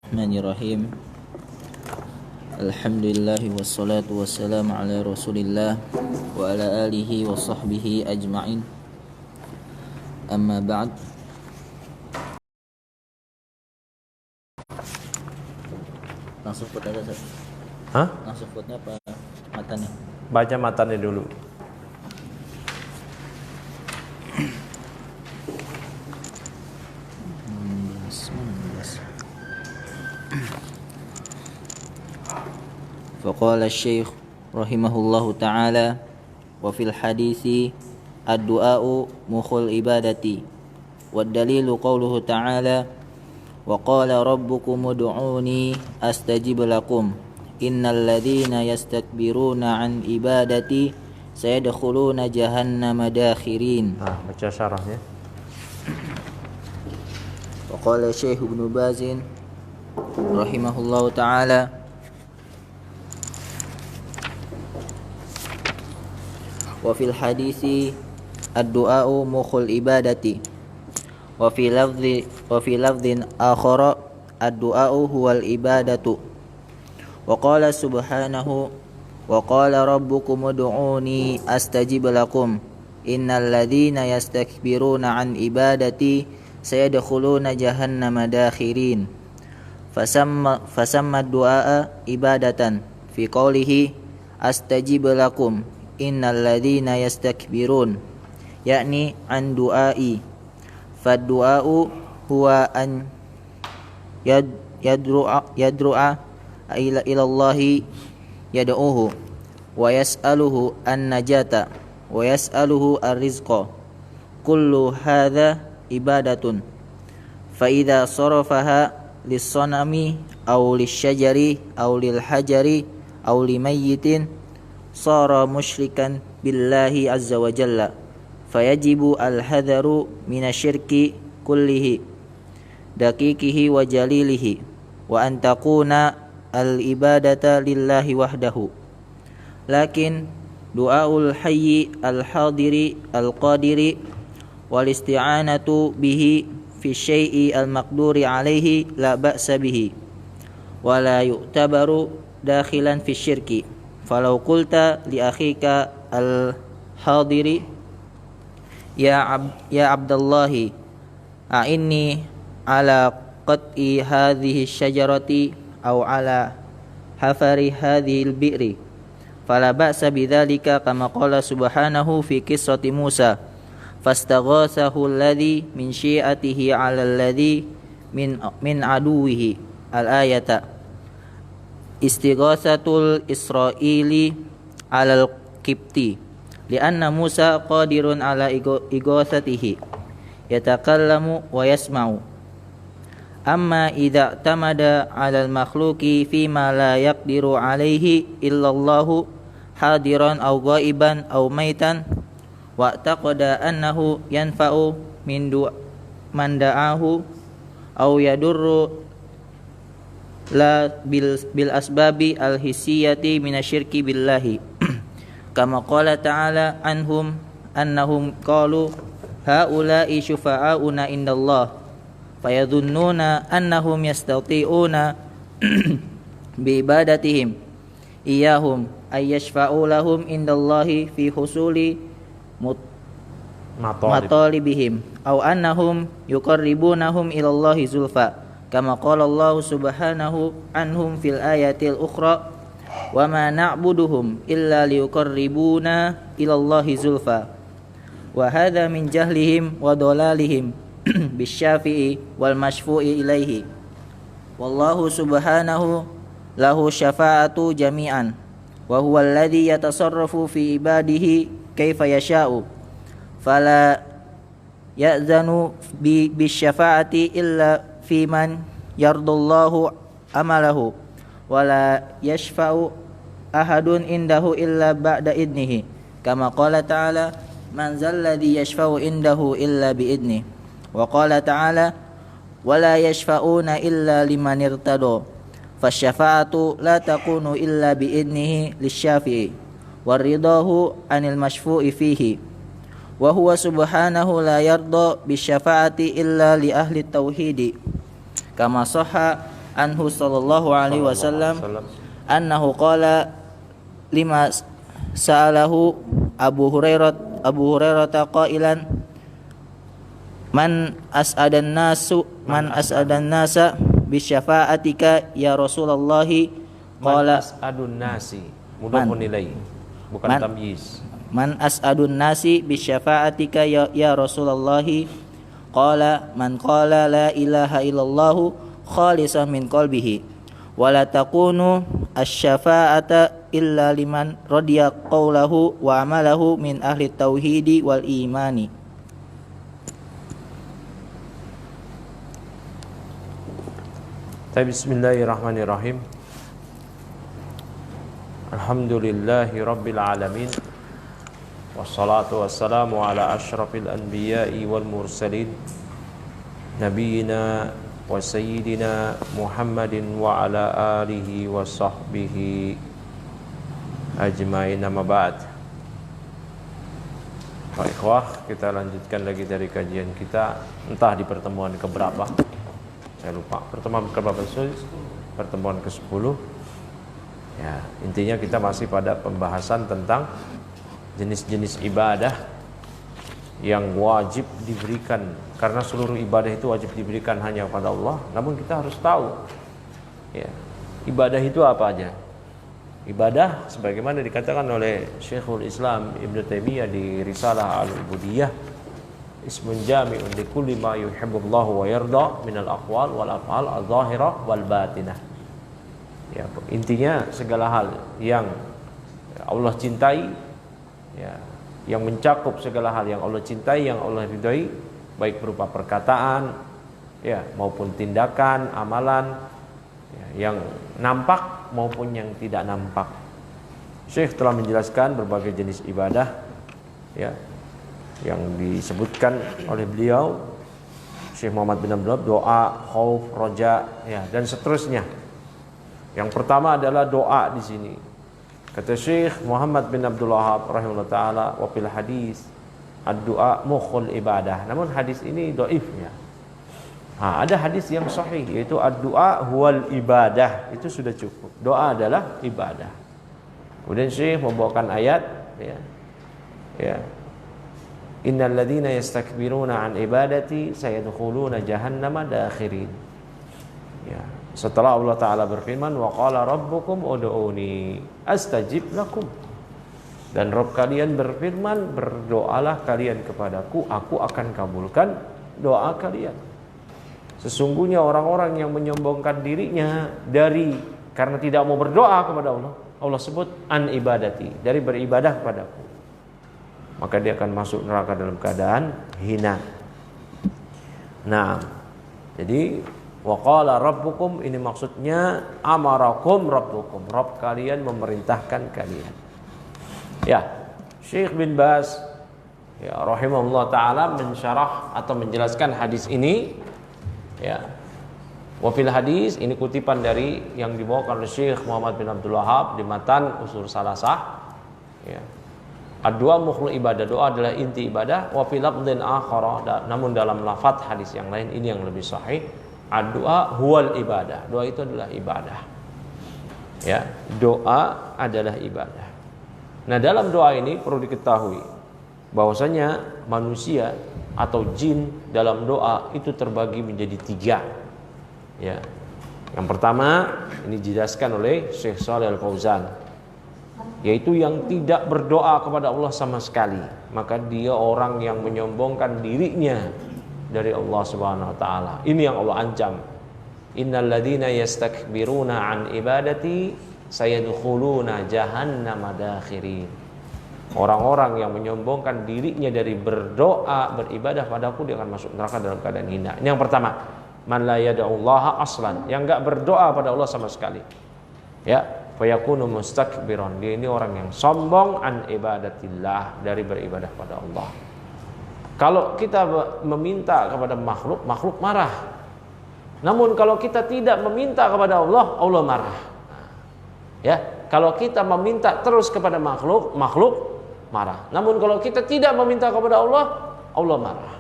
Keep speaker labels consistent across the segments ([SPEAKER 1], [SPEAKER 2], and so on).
[SPEAKER 1] Bismillahirrahmanirrahim. Alhamdulillah wassalatu wassalamu ala Rasulillah wa ala alihi wa sahbihi ajma'in. Amma ba'd. Langsung foto aja, Ustaz.
[SPEAKER 2] Hah?
[SPEAKER 1] Langsung fotonya apa matanya?
[SPEAKER 2] Baca matanya dulu.
[SPEAKER 1] فقال الشيخ رحمه الله تعالى وفي الحديث الدعاء مخ العبادة والدليل قوله تعالى وقال ربكم ادعوني أستجب لكم إن الذين يستكبرون عن عبادتي سيدخلون جهنم داخرين.
[SPEAKER 2] Baca syarahnya.
[SPEAKER 1] وقال الشيخ ابن باز رحمه الله تعالى وفي الحديث الدعاء مخ العبادة وفي لفظ آخر الدعاء هو العبادة وقال سبحانه وقال ربكم ادعوني أستجب لكم إن الذين يستكبرون عن عبادتي سيدخلون جهنم داخرين فسمى الدعاء عبادة في قوله أستجب لكم إن الذين يستكبرون يعني عن دعائي فالدعاء هو أن يدعو إلى الله يدعوه ويسأله النجاة ويسأله الرزق كل هذا عبادة فإذا صرفها للصنم أو للشجر أو للحجر أو لميت صار مشركا بالله عز وجل فيجب الحذر من الشرك كله دقيقه وجليله وأن تكون العبادة لله وحده لكن دعاء الحي الحاضر القادر والاستعانة به في الشيء المقدور عليه لا بأس به ولا يعتبر داخلا في الشرك فلو قلت لأخيك الحاضر يا عبد الله أعني على قطع هذه الشجرة أو على حفر هذه البئر فلا بأس بذلك كما قال سبحانه في قصة موسى فاستغاثه الذي من شيعته على الذي من عدوه الآية استغاثة الإسرائيل على القبطي لأن موسى قادر على إغاثته يتكلم ويسمع أما إذا اعتمد على المخلوق فيما لا يقدر عليه إلا الله حاضرا أو غائبا أو ميتا واعتقد أنه ينفع من دعاه أو يضر لا بالأسباب الحسية من الشرك بالله كما قال تعالى عنهم أنهم قالوا هؤلاء شفعاؤنا عند الله فيظنون أنهم يستطيعون بعبادتهم إياهم أن يشفعوا لهم عند الله في حصول مطالبهم أو أنهم يقربونهم إلى الله زلفى كما قال الله سبحانه عنهم في الآية الأخرى وما نعبدهم إلا ليقربونا إلى الله زلفى وهذا من جهلهم وضلالهم بالشافع والمشفوع إليه والله سبحانه له شفاعة جميعا وهو الذي يتصرف في عباده كيف يشاء فلا يأذن بالشفاعة إلا في من يرضى الله عمله ولا يشفع أحد عنده إلا بعد إذنه كما قال تعالى من ذا الذي يشفع عنده إلا بإذنه وقال تعالى ولا يشفعون إلا لمن ارتضى فالشفاعة لا تكون إلا بإذنه للشافع ورضاه عن المشفوع فيه وهو سبحانه لا يرضى بالشفاعة إلا لأهل التوحيد كما صح anhu sallallahu alaihi wasallam annahu qala lima sa'alahu Abu Hurairah qailan man as'adan nasa bisyafa'atika ya Rasulullah qala
[SPEAKER 2] as'adun nasi mudah menilai bukan tamyiz.
[SPEAKER 1] Man as'adun nasi bisyafa'atika ya Rasulullah qala man qala la ilaha illallah khalisan min qalbihi wa la takunu asy-syafa'ata illa liman radiya qawlahu wa amalahu min ahli tauhidi wal imani.
[SPEAKER 2] Bismillahirrahmanirrahim. Alhamdulillahi rabbil alamin. Wassalatu wassalamu ala asyrafil anbiya'i wal mursalin Nabiyyina wa sayyidina Muhammadin wa ala alihi wa sahbihi ajmain, amma ba'd. Pak ikhwah, kita lanjutkan lagi dari kajian kita, entah di pertemuan keberapa, saya lupa, pertemuan keberapa, pertemuan ke-10. Ya, intinya kita masih pada pembahasan tentang jenis-jenis ibadah yang wajib diberikan, karena seluruh ibadah itu wajib diberikan hanya kepada Allah. Namun kita harus tahu, ya, ibadah itu apa aja. Ibadah sebagaimana dikatakan oleh Syekhul Islam Ibnu Taimiyah di Risalah Al-Ubudiyah, ismun jami'un likulli ma yuhibbullahu wa yarda minal aqwal wal af'al adh-dhahirah wal batinah. Ya, intinya segala hal yang Allah cintai, ya, yang mencakup segala hal yang Allah cintai, yang Allah ridhai, baik berupa perkataan, ya, maupun tindakan, amalan, ya, yang nampak maupun yang tidak nampak. Syekh telah menjelaskan berbagai jenis ibadah, ya, yang disebutkan oleh beliau, Syekh Muhammad bin Abdul Wahab, doa, khauf, roja, ya, dan seterusnya. Yang pertama adalah doa di sini. Kata Syekh Muhammad bin Abdul Wahab rahimahullah taala, wa fil hadis ad-du'a mukhul ibadah. Namun hadis ini dhaif, ya. Ada hadis yang sahih, yaitu ad-du'a huwal ibadah. Itu sudah cukup. Doa adalah ibadah. Kemudian Syekh membawakan ayat, ya. Ya. Innal ladzina yastakbiruna an ibadati sayadkhuluna jahannama dakhirin. Ya. Setelah Allah Ta'ala berfirman, wa qala rabbukum ud'uni astajib lakum. Dan Rabb kalian berfirman, berdoalah kalian kepadaku, aku akan kabulkan doa kalian. Sesungguhnya orang-orang yang menyombongkan dirinya karena tidak mau berdoa kepada Allah, Allah sebut an ibadati, dari beribadah kepadaku, maka dia akan masuk neraka dalam keadaan hina. Nah, jadi wa qala rabbukum, ini maksudnya amarakum rabbukum, Rabb kalian memerintahkan kalian. Ya, Syekh bin Baz, ya, rahimahullah taala mensyarah atau menjelaskan hadis ini, ya. Wa fil hadis, ini kutipan dari yang dibawakan oleh Syekh Muhammad bin Abdul Wahab di matan Ushul Salasah, ya. Ad-du'a mukhul ibadah, doa adalah inti ibadah. Wa fil lafdhin akhara, namun dalam lafaz hadis yang lain, ini yang lebih sahih, ad-du'a huwal ibadah. Doa itu adalah ibadah. Ya, doa adalah ibadah. Nah, dalam doa ini perlu diketahui bahwasanya manusia atau jin dalam doa itu terbagi menjadi 3. Ya. Yang pertama ini dijelaskan oleh Syekh Shalih Al-Fauzan, yaitu yang tidak berdoa kepada Allah sama sekali, maka dia orang yang menyombongkan dirinya dari Allah Subhanahu wa taala. Ini yang Allah ancam. Innal ladzina yastakbiruna an ibadati sayadkhuluna jahannama dakhirin. Orang-orang yang menyombongkan dirinya dari berdoa, beribadah padaku, dia akan masuk neraka dalam keadaan hina. Ini yang pertama. Man la yad'ullaha aslan, yang enggak berdoa pada Allah sama sekali. Ya, fayakunu mustakbiran. Dia ini orang yang sombong an ibadatillah, dari beribadah pada Allah. Kalau kita meminta kepada makhluk, makhluk marah. Namun kalau kita tidak meminta kepada Allah, Allah marah. Ya, kalau kita meminta terus kepada makhluk, makhluk marah. Namun kalau kita tidak meminta kepada Allah, Allah marah.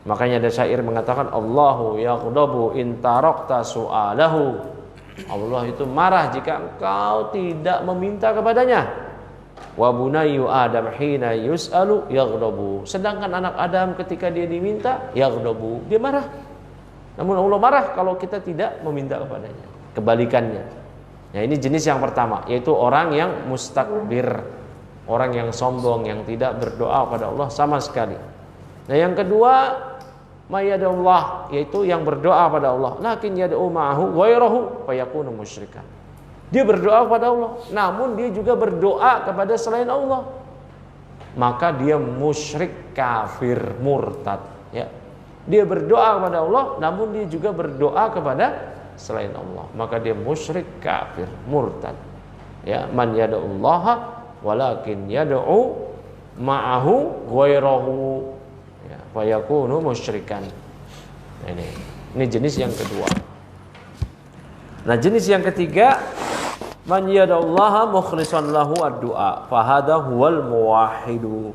[SPEAKER 2] Makanya ada syair mengatakan Allahu yaghdabu in tarakta su'alahu. Allah itu marah jika engkau tidak meminta kepadanya. Wa bunayyu Adam hina yus'alu yaghdabu. Sedangkan anak Adam ketika dia diminta yaghdabu, dia marah. Namun Allah marah kalau kita tidak meminta kepadanya. Kebalikannya. Ya, ini jenis yang pertama, yaitu orang yang mustakbir, orang yang sombong, yang tidak berdoa kepada Allah sama sekali. Nah, yang kedua, mayadallah, yaitu yang berdoa pada Allah, lakin yad'u ma'ahu ghairahu fayakunu musyrikan. Dia berdoa kepada Allah, namun dia juga berdoa kepada selain Allah, maka dia musyrik, kafir, murtad. Ya, dia berdoa kepada Allah, namun dia juga berdoa kepada selain Allah, maka dia musyrik, kafir, murtad. Ya, man yad'ullaha walakin yad'u ma'ahu ghairahu, ya, fayakunu musyrikan. Nah, ini jenis yang kedua. Nah, jenis yang ketiga, man yad'ullaha mukhlishan lahu ad-du'a fahada huwal muwahhidu,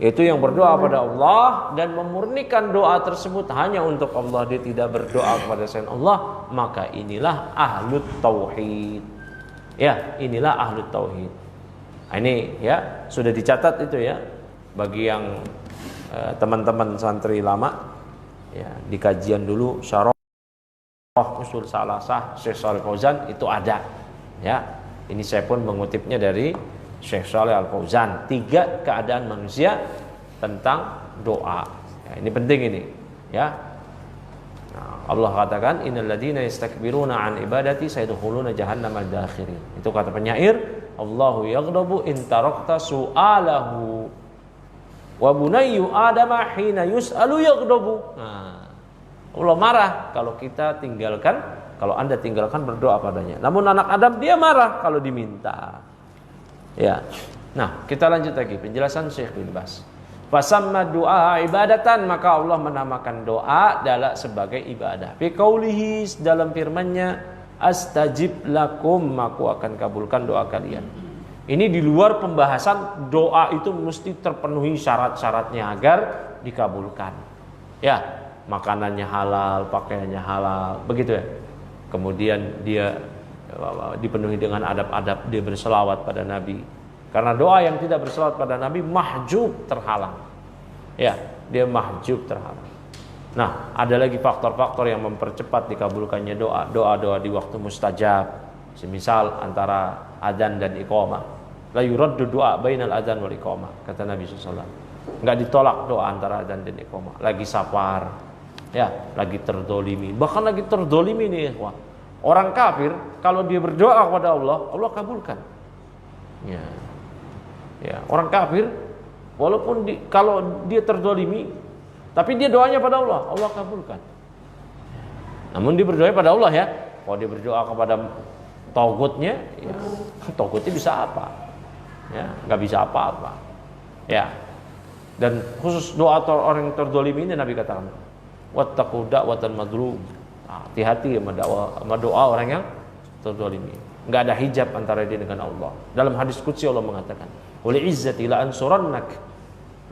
[SPEAKER 2] yaitu yang berdoa pada Allah dan memurnikan doa tersebut hanya untuk Allah, dia tidak berdoa kepada selain Allah, maka inilah ahlut tauhid. Ya, inilah ahlut tauhid. Nah, ini ya sudah dicatat itu ya bagi yang teman-teman santri lama ya, di kajian dulu syarah usul salasah Syekh Shalih Fauzan itu ada ya. Ini saya pun mengutipnya dari Syekh Shalih Al Fauzan, 3 keadaan manusia tentang doa ya, ini penting ini ya. Nah, Allah katakan innal ladzina yastakbiruna an ibadati sayadkhuluna jahannama dakhirin. Itu kata penyair, Allahu yaghdabu in tarakta su'alahu wa bunayyu adama hina yus'alu yaghdabu. Nah, Allah marah kalau kita tinggalkan, kalau Anda tinggalkan berdoa padanya. Namun anak Adam dia marah kalau diminta. Ya. Nah, kita lanjut lagi penjelasan Syekh bin Baz. Fasamma du'a ibadatan, maka Allah menamakan doa adalah sebagai ibadah. Fi qaulihi, dalam firman-Nya, astajib lakum, aku akan kabulkan doa kalian. Ini di luar pembahasan doa itu mesti terpenuhi syarat-syaratnya agar dikabulkan. Ya, makanannya halal, pakaiannya halal, begitu ya. Kemudian dia dipenuhi dengan adab-adab, dia berselawat pada Nabi. Karena doa yang tidak berselawat pada Nabi mahjub, terhalang. Ya, dia mahjub, terhalang. Nah, ada lagi faktor-faktor yang mempercepat dikabulkannya doa. Doa-doa di waktu mustajab, semisal antara adzan dan iqamah. La yuraddu du'a bainal adzan wal iqamah, kata Nabi SAW. Enggak ditolak doa antara adzan dan iqamah. Lagi safar, ya, lagi terdolimi. Bahkan lagi terdolimi nih, wah. Orang kafir kalau dia berdoa kepada Allah, Allah kabulkan. Ya. Ya, orang kafir walaupun kalau dia terdolimi, tapi dia doanya pada Allah, Allah kabulkan. Namun dia berdoa pada Allah ya. Kalau dia berdoa kepada togutnya, ya, togutnya bisa apa? Ya, nggak bisa apa-apa. Ya. Dan khusus doa orang yang terdolimi ini Nabi katakan, wattaqu da'watal madlum. Hati-hati sama doa orang yang terdolimi. Enggak ada hijab antara dia dengan Allah. Dalam hadis qudsi Allah mengatakan, "Wali izzati la ansurannak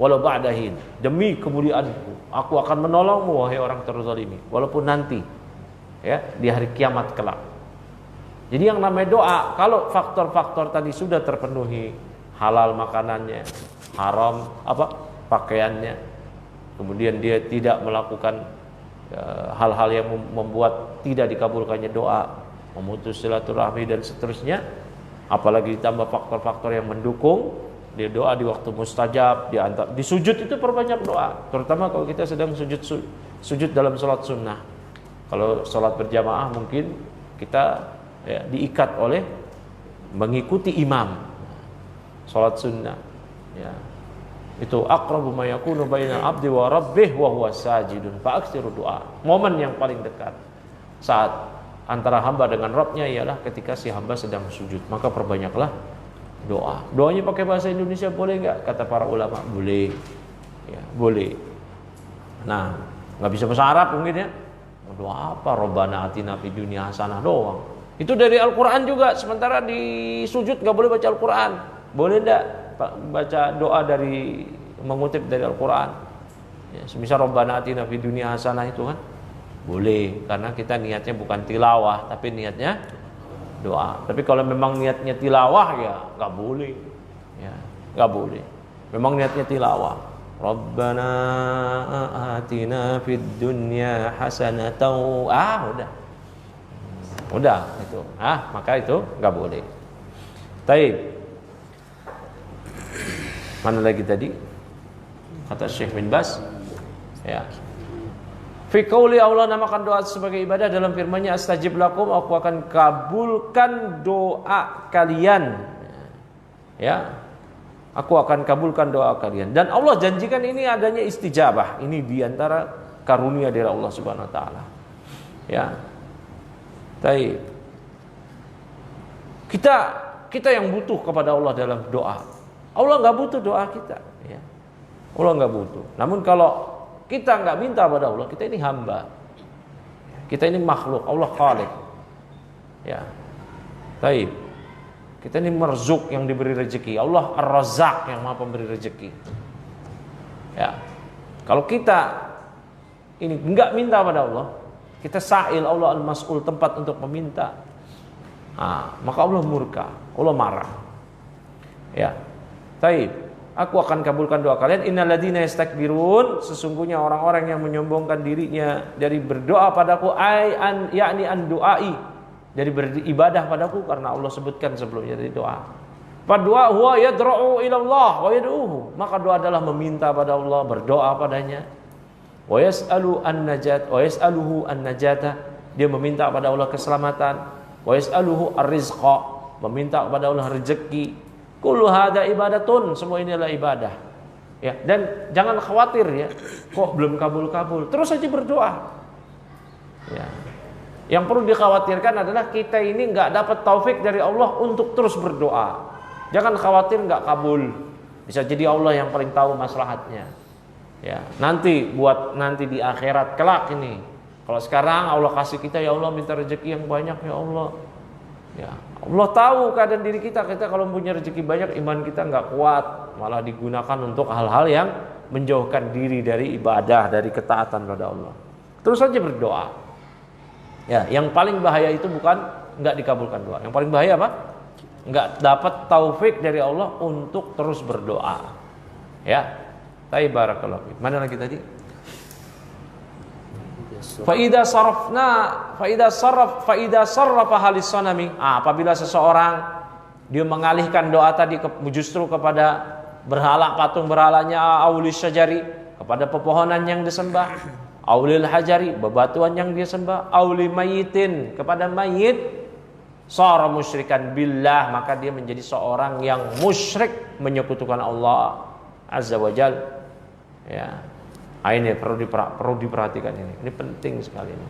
[SPEAKER 2] walau ba'dahin." Demi kemuliaanku, aku akan menolongmu wahai orang terzalimi, walaupun nanti ya di hari kiamat kelak. Jadi yang namanya doa, kalau faktor-faktor tadi sudah terpenuhi, halal makanannya, haram pakaiannya, kemudian dia tidak melakukan hal-hal yang membuat tidak dikabulkannya doa, memutus silaturahmi dan seterusnya, apalagi ditambah faktor-faktor yang mendukung, dia doa di waktu mustajab, di sujud itu perbanyak doa, terutama kalau kita sedang sujud dalam sholat sunnah. Kalau sholat berjamaah mungkin kita ya, diikat oleh mengikuti imam sholat sunnah ya. Itu aqrabu ma yakunu bainal abdi wa rabbih wa huwa sajidun fa aktsiru du'a. Momen yang paling dekat saat antara hamba dengan Rabbnya ialah ketika si hamba sedang sujud, maka perbanyaklah doa. Doanya pakai bahasa Indonesia boleh enggak? Kata para ulama, boleh. Ya, boleh. Nah, enggak bisa bahasa Arab mungkin ya. Doa apa? Rabbana atina fid dunya hasanah doang. Itu dari Al-Qur'an juga, sementara di sujud enggak boleh baca Al-Qur'an. Boleh enggak baca doa dari mengutip dari Al-Quran? Ya, semisal Rabbana atina fid dunya hasanah itu kan boleh, karena kita niatnya bukan tilawah tapi niatnya doa. Tapi kalau memang niatnya tilawah ya nggak boleh, ya nggak boleh. Memang niatnya tilawah. Rabbana atina fid dunya hasanatan. Udah itu. Maka itu nggak boleh. Taib. Mana lagi tadi? Kata Syekh bin Bas, ya. Fi qauli Allah namakan doa sebagai ibadah dalam firman-Nya astajib lakum, aku akan kabulkan doa kalian. Ya. Aku akan kabulkan doa kalian. Dan Allah janjikan ini adanya istijabah. Ini diantara karunia dari Allah Subhanahu wa taala. Ya. Baik. Kita yang butuh kepada Allah dalam doa. Allah enggak butuh doa kita, ya. Allah enggak butuh. Namun kalau kita enggak minta pada Allah, kita ini hamba. Kita ini makhluk, Allah Khaliq. Ya. Baik. Kita ini marzuk yang diberi rezeki. Allah Ar-Razzaq yang Maha pemberi rezeki. Ya. Kalau kita ini enggak minta pada Allah, kita sa'il Allah Al-Mas'ul, tempat untuk meminta. Maka Allah murka, Allah marah. Ya. Baik. Aku akan kabulkan doa kalian. Innalladzina yastakbirun, sesungguhnya orang-orang yang menyombongkan dirinya dari berdoa padaku, yakni an du'ai, dari beribadah padaku, karena Allah sebutkan sebelumnya dari doa. Padua huwa yadra'u ila Allah wa yad'uhu, maka doa adalah meminta pada Allah, berdoa padanya. Wa yas'alu an-najat wa yas'aluhu an-najata, dia meminta pada Allah keselamatan. Wa yas'aluhu ar-rizqa, meminta kepada Allah rezeki. Kullu hada ibadatun, semua ini adalah ibadah. Ya, dan jangan khawatir ya, kok belum kabul-kabul. Terus saja berdoa. Ya. Yang perlu dikhawatirkan adalah kita ini enggak dapat taufik dari Allah untuk terus berdoa. Jangan khawatir enggak kabul. Bisa jadi Allah yang paling tahu maslahatnya. Ya, nanti di akhirat kelak ini. Kalau sekarang Allah kasih kita, ya Allah minta rezeki yang banyak ya Allah. Ya, Allah tahu keadaan diri kita kalau punya rezeki banyak, iman kita nggak kuat, malah digunakan untuk hal-hal yang menjauhkan diri dari ibadah, dari ketaatan pada Allah. Terus saja berdoa. Ya, yang paling bahaya itu bukan nggak dikabulkan doa. Yang paling bahaya apa? Nggak dapat taufik dari Allah untuk terus berdoa. Ya, ta'i barakallahu. Mana lagi tadi? Faida sarrafa halis sanami. Apabila seseorang dia mengalihkan doa tadi justru kepada berhala, patung berhalanya, aulis syajari, kepada pepohonan yang disembah, aulil hajari, bebatuan yang dia sembah, auli mayitin, kepada mayit, sara musyrikan billah, maka dia menjadi seorang yang musyrik, menyekutukan Allah azza wajal. Ya. Ini perlu diperhatikan ini penting sekali ini.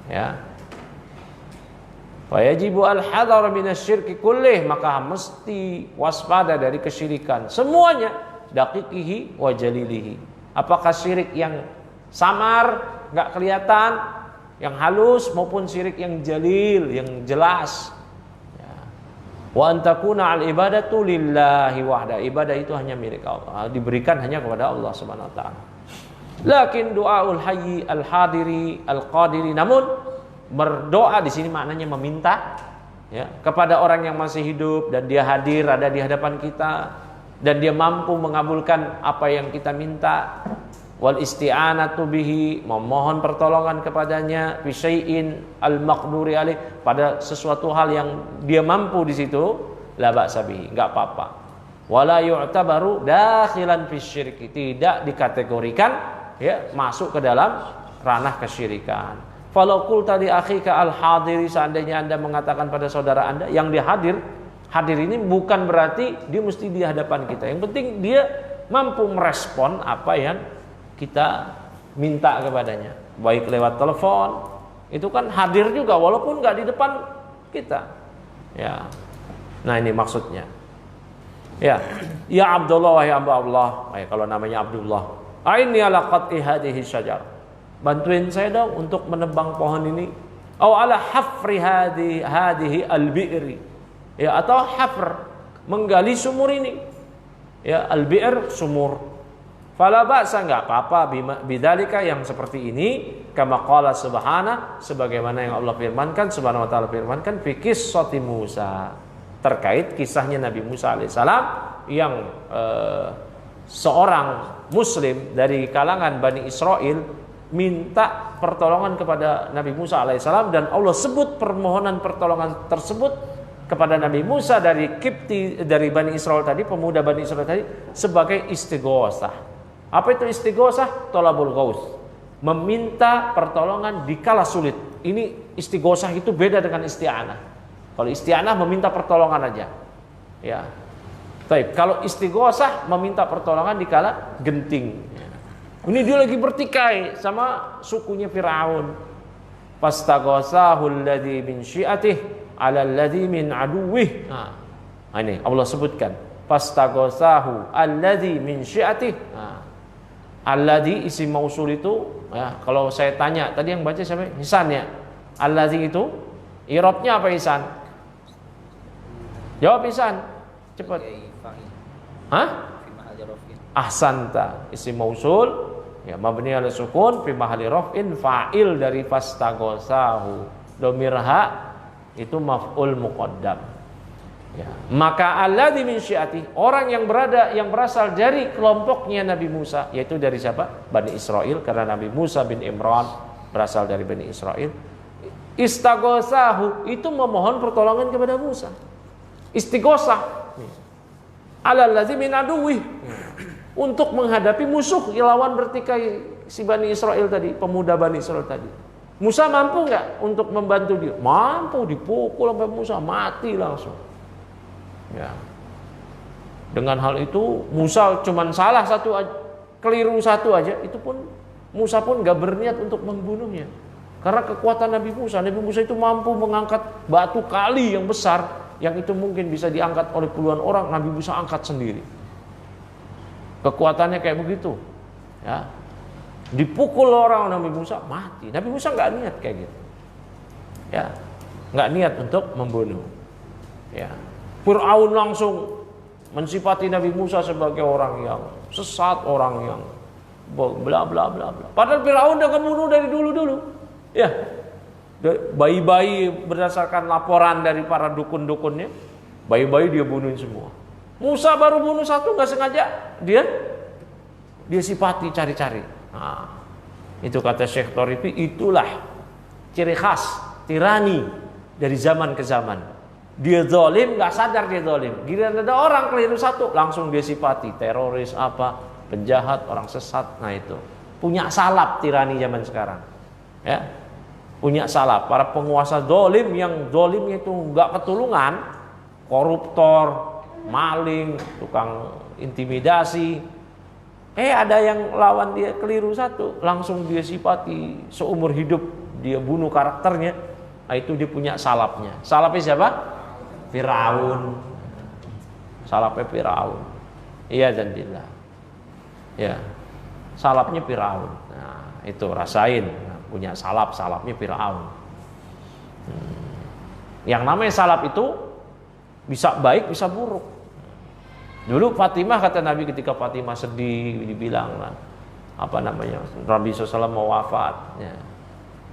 [SPEAKER 2] Ya. Fa yajibu al-hadar minasyirki kullih, maka mesti waspada dari kesyirikan semuanya, daqiqihi wa jalilihi. Apakah syirik yang samar, enggak kelihatan, yang halus, maupun syirik yang jalil, yang jelas. Ya. Wa antakuna al-ibadatu lillahi wahda, ibadah itu hanya milik Allah, diberikan hanya kepada Allah Subhanahu wa taala. Lakin doaul hayyi al-hadiri al-qadiri, namun berdoa di sini maknanya meminta ya, kepada orang yang masih hidup dan dia hadir, ada di hadapan kita, dan dia mampu mengabulkan apa yang kita minta. Wal isti'anatu bihi, memohon pertolongan kepadanya, fi syai'in al-maqduri alaih, pada sesuatu hal yang dia mampu di situ, la ba'sa bihi, enggak apa-apa. Wala yu'tabaru dakhilan fi syirki, tidak dikategorikan ya masuk ke dalam ranah kesyirikan. Falau qulta li akhika al-hadiri, seandainya Anda mengatakan pada saudara Anda yang dia hadir ini bukan berarti dia mesti di hadapan kita. Yang penting dia mampu merespon apa yang kita minta kepadanya. Baik lewat telepon, itu kan hadir juga walaupun enggak di depan kita. Ya. Nah, ini maksudnya. Ya Abdullah, wahai hamba Allah. Kalau namanya Abdullah, aini ala qat'i hadhihi syajar, bantuin saya dong untuk menebang pohon ini. Au ala hafri hadhihi al-bi'ri, ya, atau hafr, menggali sumur ini. Ya, al-bi'r sumur. Fala ba'sa, enggak apa-apa bidzalika yang seperti ini, kama qala subhana, sebagaimana yang Allah firmankan, subhanahu wa taala firmankan fi qissati Musa, terkait kisahnya Nabi Musa alaihissalam yang seorang muslim dari kalangan Bani Israel minta pertolongan kepada Nabi Musa alaihissalam, dan Allah sebut permohonan pertolongan tersebut kepada Nabi Musa dari Kipti, dari Bani Israel tadi, pemuda Bani Israel tadi, sebagai istighosah. Apa itu istighosah? Tolabul ghaus, meminta pertolongan di kala sulit. Ini istighosah itu beda dengan isti'anah. Kalau isti'anah meminta pertolongan aja, ya. Baik, kalau istighosah meminta pertolongan di kala genting. Ini dia lagi bertikai sama sukunya Firaun. Fastaghosahu alladzi min syi'atihi 'ala alladzi min aduwwih. Nah, ini Allah sebutkan. Fastaghosahu alladzi min syi'atihi. Nah, alladzi isim mausul itu, ya, kalau saya tanya tadi yang baca siapa? Hisan ya. Alladzi itu i'rabnya apa Hisan? Jawab Hisan. Cepat. Hah? Ahsanta, isim mausul ya mabni ala sukun fi mahalli raf'in, fa'il dari fastaghosahu. Dhamir ha itu maf'ul muqaddam. Ya, maka alladzi min syi'ati, orang yang berasal dari kelompoknya Nabi Musa, yaitu dari siapa? Bani Israel, karena Nabi Musa bin Imran berasal dari Bani Israel. Istaghosahu itu memohon pertolongan kepada Musa. Istighosah alladzi min aduwwih, untuk menghadapi musuh lawan bertikai si Bani Israel tadi, pemuda Bani Israel tadi. Musa mampu nggak untuk membantu dia? Mampu, dipukul sampai Musa mati langsung. Ya. Dengan hal itu Musa cuman salah satu, keliru satu aja, itu pun Musa pun gak berniat untuk membunuhnya. Karena kekuatan Nabi Musa itu mampu mengangkat batu kali yang besar, yang itu mungkin bisa diangkat oleh puluhan orang, Nabi Musa angkat sendiri. Kekuatannya kayak begitu. Ya. Dipukul orang Nabi Musa mati. Nabi Musa gak niat kayak gitu. Ya, gak niat untuk membunuh. Ya. Fir'aun langsung mensifati Nabi Musa sebagai orang yang sesat, orang yang bla bla bla bla. Padahal Fir'aun udah kebunuh dari dulu-dulu. Ya. Bayi-bayi berdasarkan laporan dari para dukun-dukunnya, bayi-bayi dia bunuhin semua. Musa baru bunuh satu enggak sengaja, dia sifati cari-cari. Nah, itu kata Syekh Thorifi, itulah ciri khas tirani dari zaman ke zaman. Dia zalim, nggak sadar dia zalim. Giliran ada orang keliru satu, langsung dia sifati teroris, apa, penjahat, orang sesat. Nah itu punya salap tirani zaman sekarang. Ya, punya salap. Para penguasa zalim yang zalimnya itu nggak ketulungan, koruptor, maling, tukang intimidasi. Ada yang lawan dia keliru satu, langsung dia sifati, seumur hidup dia bunuh karakternya. Nah itu dia punya salapnya. Salapnya siapa? Firaun. Salapnya Firaun. Iya jandillah. Ya. Salapnya Firaun. Nah, itu rasain. Nah, punya salapnya Firaun. Yang namanya salap itu bisa baik, bisa buruk. Dulu Fatimah, kata Nabi ketika Fatimah sedih, dibilang Nabi SAW mau wafat. Ya.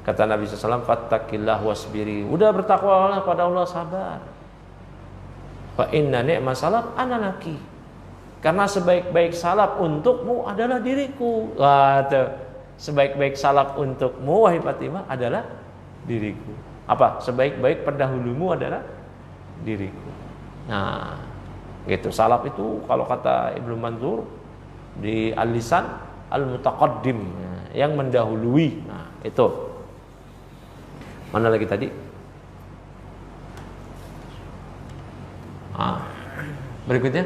[SPEAKER 2] Kata Nabi SAW, fattaqillah wasbiri. Udah bertakwalah pada Allah, sabar. Fa inna ni'ma salaf ana laki. Karena sebaik-baik salaf untukmu adalah diriku. Sebaik-baik salaf untukmu wahai Fatimah adalah diriku. Apa? Sebaik-baik pendahulumu adalah diriku. Nah, gitu. Salaf itu kalau kata Ibnu Manzur di Al-Lisan al-mutaqaddim, yang mendahului. Nah, itu. Mana lagi tadi? Berikutnya,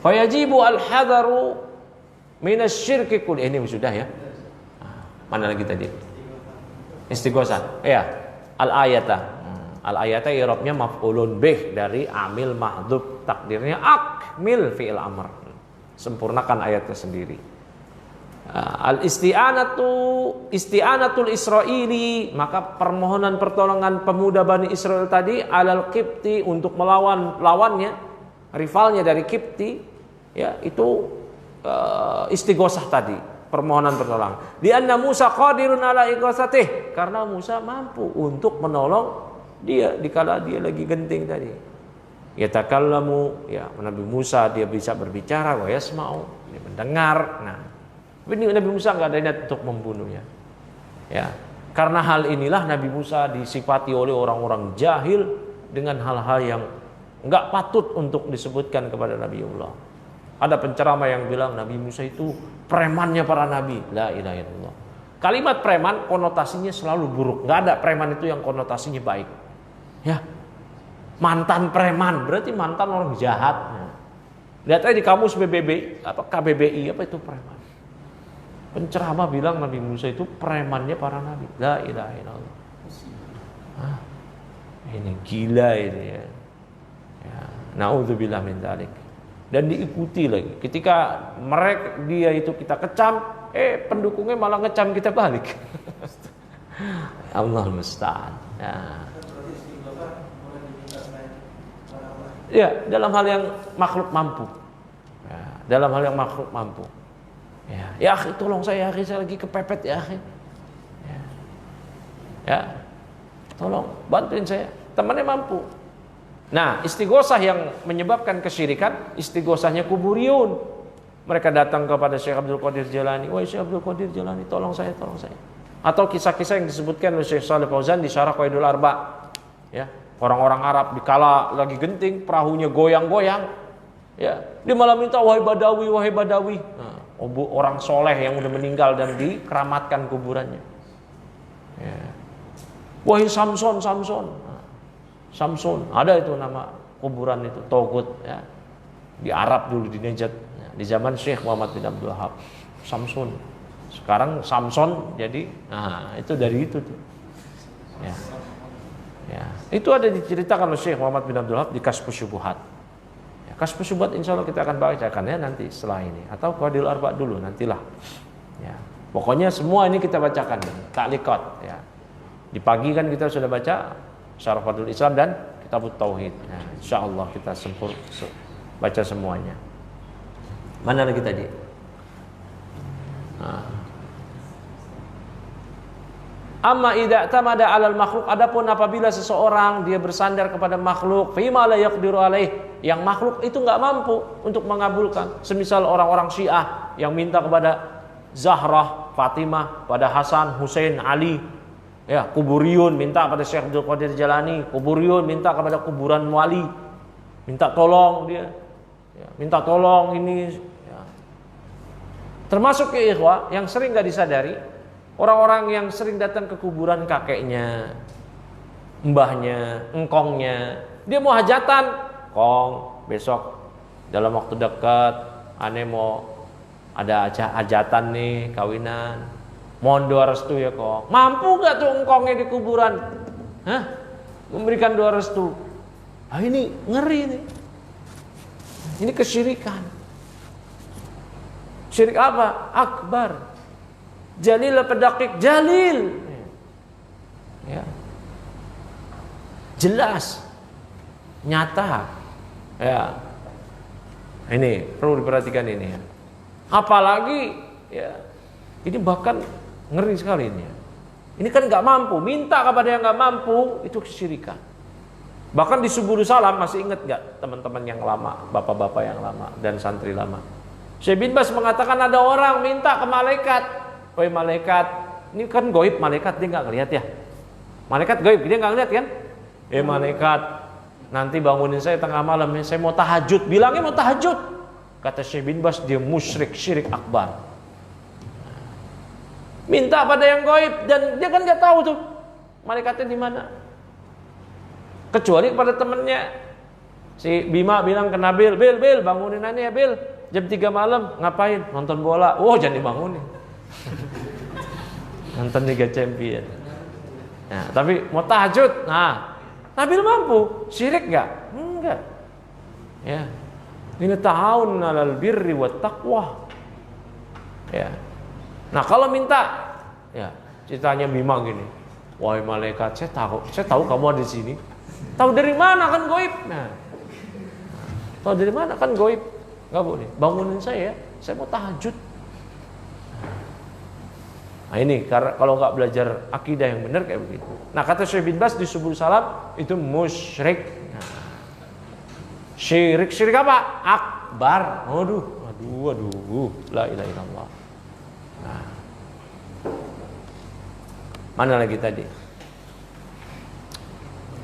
[SPEAKER 2] fayajibu al-hadaru minasyirki kulli. Ini sudah ya. Mana lagi tadi? Istighosah. Ya, al-ayata. Al-ayata i'rabnya maf'ulun bih dari amil mahdhuf, takdirnya akmil fi'il amr. Sempurnakan ayatnya sendiri. Isti'anatul Israili, maka permohonan pertolongan pemuda Bani Israel tadi alal Qibti, untuk melawan lawannya, rivalnya dari Qibti, ya, itu istighosah tadi, permohonan pertolongan. Di anna Musa qadirun ala ighosatih, karena Musa mampu untuk menolong dia dikala dia lagi genting tadi. Yatakallamu, ya Nabi Musa dia bisa berbicara, wa yasma'u, dia mendengar. Nah, ini Nabi Musa enggak ada niat untuk membunuhnya. Ya. Karena hal inilah Nabi Musa disifati oleh orang-orang jahil dengan hal-hal yang enggak patut untuk disebutkan kepada Nabiullah. Ada penceramah yang bilang Nabi Musa itu premannya para nabi. La ilaha illallah. Kalimat preman konotasinya selalu buruk. Enggak ada preman itu yang konotasinya baik. Ya. Mantan preman berarti mantan orang jahat. Lihat aja di kamus BBB, apa KBBI, apa itu preman. Penceramah bilang Nabi Musa itu premannya para nabi. La ilaha illallah. Ini gila ini ya. Na'udzubillah min dzalik. Dan diikuti lagi. Ketika dia itu kita kecam, pendukungnya malah ngecam kita balik. Allah musta'an. Ya, dalam hal yang makhluk mampu. Ya, dalam hal yang makhluk mampu. Ya, akhi tolong saya, akhi saya lagi kepepet ya, akhi. Ya. Tolong bantuin saya. Temannya mampu. Nah, istighosah yang menyebabkan kesyirikan, istighosahnya kuburiyun. Mereka datang kepada Syekh Abdul Qadir Jalani. Wahai Syekh Abdul Qadir Jalani, tolong saya, tolong saya. Atau kisah-kisah yang disebutkan oleh Syekh Shalih Fauzan di Syarah Qaidul Arba. Ya, orang-orang Arab dikala lagi genting, perahunya goyang-goyang. Ya, dia malah minta wahai Badawi, wahai Badawi. Nah, orang soleh yang udah meninggal dan dikeramatkan kuburannya. Ya. Wahai Samson, Samson. Samson, ada itu nama kuburan itu, Togut ya. Di Arab dulu, di Najd ya. Di zaman Syekh Muhammad bin Abdul Wahab. Samson. Sekarang Samson jadi, nah itu dari itu tuh. Ya. Ya. Itu ada diceritakan oleh Syekh Muhammad bin Abdul Wahab di Kasyfus Syubuhat. Ya, Kasyfus Syubuhat insyaallah kita akan bacakan ya nanti setelah ini, atau Qaidul Arba dulu nantilah. Ya. Pokoknya semua ini kita bacakan ta'liqat ya. Di pagi kan kita sudah baca Syarah Fadlul Islam dan Kitabut Tauhid. Nah, insyaallah kita baca semuanya. Mana lagi tadi? Amma idza tamada 'alal makhluk, adapun apabila seseorang dia bersandar kepada makhluk, fima la yaqdiru alaih, yang makhluk itu enggak mampu untuk mengabulkan. Semisal orang-orang Syiah yang minta kepada Zahrah, Fatimah, pada Hasan, Husain, Ali. Ya, kuburiyun minta pada Syekh Abdul Qadir Jalani, kuburiyun minta kepada kuburan wali, minta tolong dia, ya, minta tolong ini. Ya. Termasuk ya ikhwah yang sering gak disadari, orang-orang yang sering datang ke kuburan kakeknya, mbahnya, engkongnya, dia mau hajatan, kong besok dalam waktu dekat, ane mau ada hajatan nih, kawinan. Mohon doa restu ya kok. Mampu gak tuh engkongnya di kuburan? Hah? Memberikan doa restu. Ah ini ngeri nih. Ini kesyirikan. Syirik apa? Akbar. Jalil apa dakik? Jalil. Ya. Jelas. Nyata. Ya. Ini perlu diperhatikan ini ya. Apalagi ya. Ini bahkan ngeri sekali ini. Ini kan nggak mampu, minta kepada yang nggak mampu, itu kesyirikan. Bahkan di Subul Salam, masih ingat nggak teman-teman yang lama, bapak-bapak yang lama dan santri lama? Syekh bin Bas mengatakan ada orang minta ke malaikat, wahai malaikat, ini kan goib, malaikat dia nggak ngelihat ya. Malaikat goib dia nggak ngelihat kan? Malaikat, nanti bangunin saya tengah malam, saya mau tahajud, bilangnya mau tahajud. Kata Syekh bin Bas, dia musyrik, syirik akbar. Minta pada yang gaib dan dia kan nggak tahu tuh malaikatnya di mana. Kecuali kepada temennya. Si Bima bilang ke Nabil, Bil bangunin aja ya Bil, jam 3 malam ngapain? Nonton bola. Oh jangan dibangunin. Nonton Liga Champion. Nah, tapi mau tahajud. Nah, Nabil mampu. Syirik nggak? Enggak. Ya. Ini ta'awun 'alal birri wat taqwa. Ya. Nah kalau minta, ya ceritanya Bima gini, wahai malaikat, saya tahu kamu ada di sini. Tahu dari mana kan goib? Nah, tahu dari mana kan goib? Nggak boleh. Bangunin saya, saya mau tahajud. Nah ini kalau nggak belajar akidah yang benar kayak begitu. Nah kata Syekh bin Baz di Subul Salam itu musyrik. Nah, syirik apa? Akbar. Aduh, la ilaha illallah. Nah, mana lagi tadi?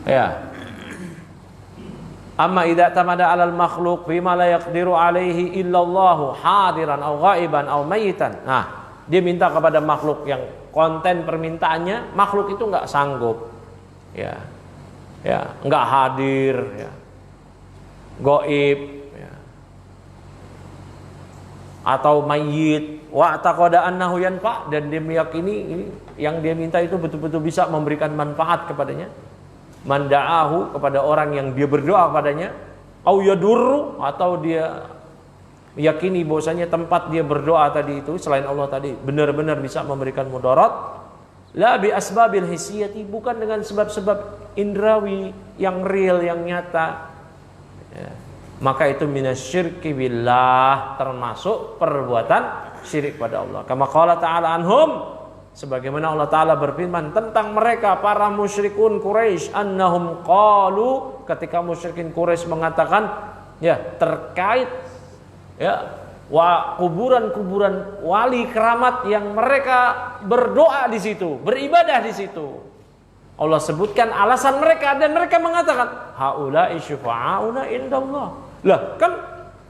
[SPEAKER 2] Ya. Amma idza tamada 'alal makhluq bima la yaqdiru 'alaihi illallahu hadiran aw ghaiban aw mayitan. Nah, dia minta kepada makhluk yang konten permintaannya makhluk itu enggak sanggup. Ya. Ya, enggak hadir, ya. Gaib, ya. Atau mayyit, wa taqada annahu yanfa, dan dia meyakini ini yang dia minta itu betul-betul bisa memberikan manfaat kepadanya. Manda'ahu, kepada orang yang dia berdoa kepadanya, au yadurru, atau dia meyakini bahwasanya tempat dia berdoa tadi itu selain Allah tadi benar-benar bisa memberikan mudarat, la bi asbabil hisiyati, bukan dengan sebab-sebab indrawi yang real, yang nyata, ya. Maka itu minasyirki billah, termasuk perbuatan syirik pada Allah. Kama qala ta'ala anhum, sebagaimana Allah Ta'ala berfirman tentang mereka para musyrikun Quraisy, annahum qalu, ketika musyrikin Quraisy mengatakan ya terkait ya kuburan-kuburan wali keramat yang mereka berdoa di situ, beribadah di situ. Allah sebutkan alasan mereka dan mereka mengatakan haula'i syufa'auna indallah. Lah kan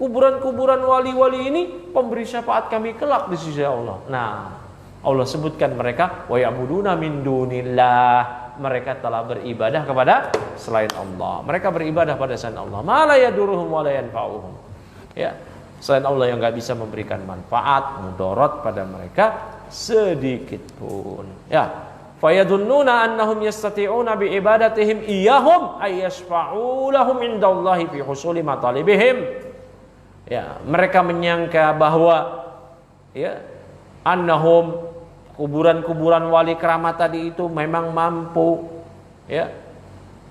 [SPEAKER 2] kuburan-kuburan wali-wali ini pemberi syafaat kami kelak di sisi Allah. Nah, Allah sebutkan mereka wa ya'buduna min dunillah, mereka telah beribadah kepada selain Allah. Mereka beribadah pada selain Allah. Ma la yaduruhum wa la yanfa'uhum. Ya, selain Allah yang enggak bisa memberikan manfaat, mudarat pada mereka sedikit pun. Ya. Fayadunnuna annahum yastati'una bi ibadatihim iyyahum ay yashfa'u lahum indallahi fi husuli matalibihim. Ya, mereka menyangka bahwa ya annahum, kuburan-kuburan wali keramat tadi itu memang mampu ya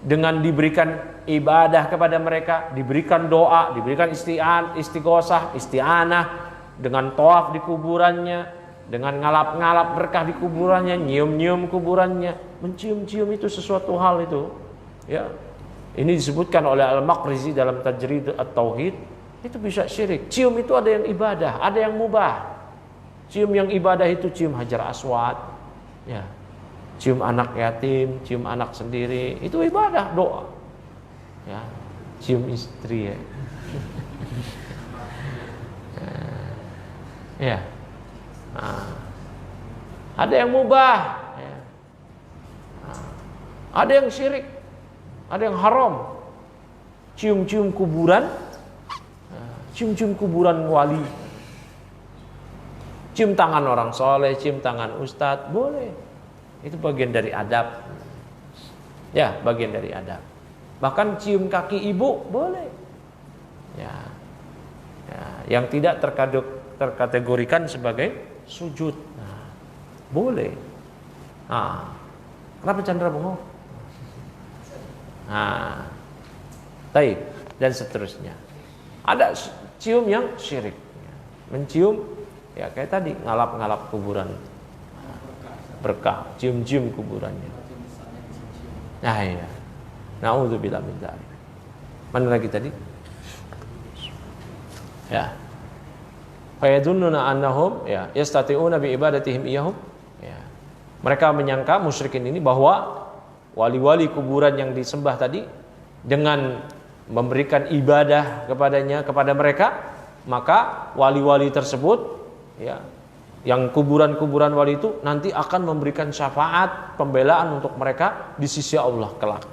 [SPEAKER 2] dengan diberikan ibadah kepada mereka, diberikan doa, diberikan istighosah, isti'anah, dengan tawaf di kuburannya, dengan ngalap-ngalap berkah di kuburannya, nyium-nyium kuburannya, mencium-cium itu sesuatu hal itu ya. Ini disebutkan oleh Al-Maqrizi dalam Tajrid At-Tauhid, itu bisa syirik. Cium itu ada yang ibadah, ada yang mubah. Cium yang ibadah itu cium Hajar Aswad, ya. Cium anak yatim, cium anak sendiri, itu ibadah, doa. Ya. Cium istri ya. Ya. Nah, ada yang mubah, ya. Nah, ada yang syirik, ada yang haram. Cium-cium kuburan, cium-cium kuburan wali, cium tangan orang soleh, cium tangan ustadz, boleh. Itu bagian dari adab. Ya, bagian dari adab. Bahkan cium kaki ibu, boleh. Ya, ya, yang tidak terkategorikan sebagai sujud. Nah, boleh. Nah, kenapa Chandra bengong? Nah, taib dan seterusnya. Ada cium yang syirik, mencium ya kayak tadi ngalap-ngalap kuburan, berkah, cium-cium kuburannya. Nah ya, naudzubillah min dzalik. Mana lagi tadi? Ya. Fayadunnuna annahum ya yastati'una bi ibadatihim iyyahum. Ya. Mereka menyangka musyrikin ini bahwa wali-wali kuburan yang disembah tadi dengan memberikan ibadah kepada mereka, maka wali-wali tersebut ya yang kuburan-kuburan wali itu nanti akan memberikan syafaat, pembelaan untuk mereka di sisi Allah kelak.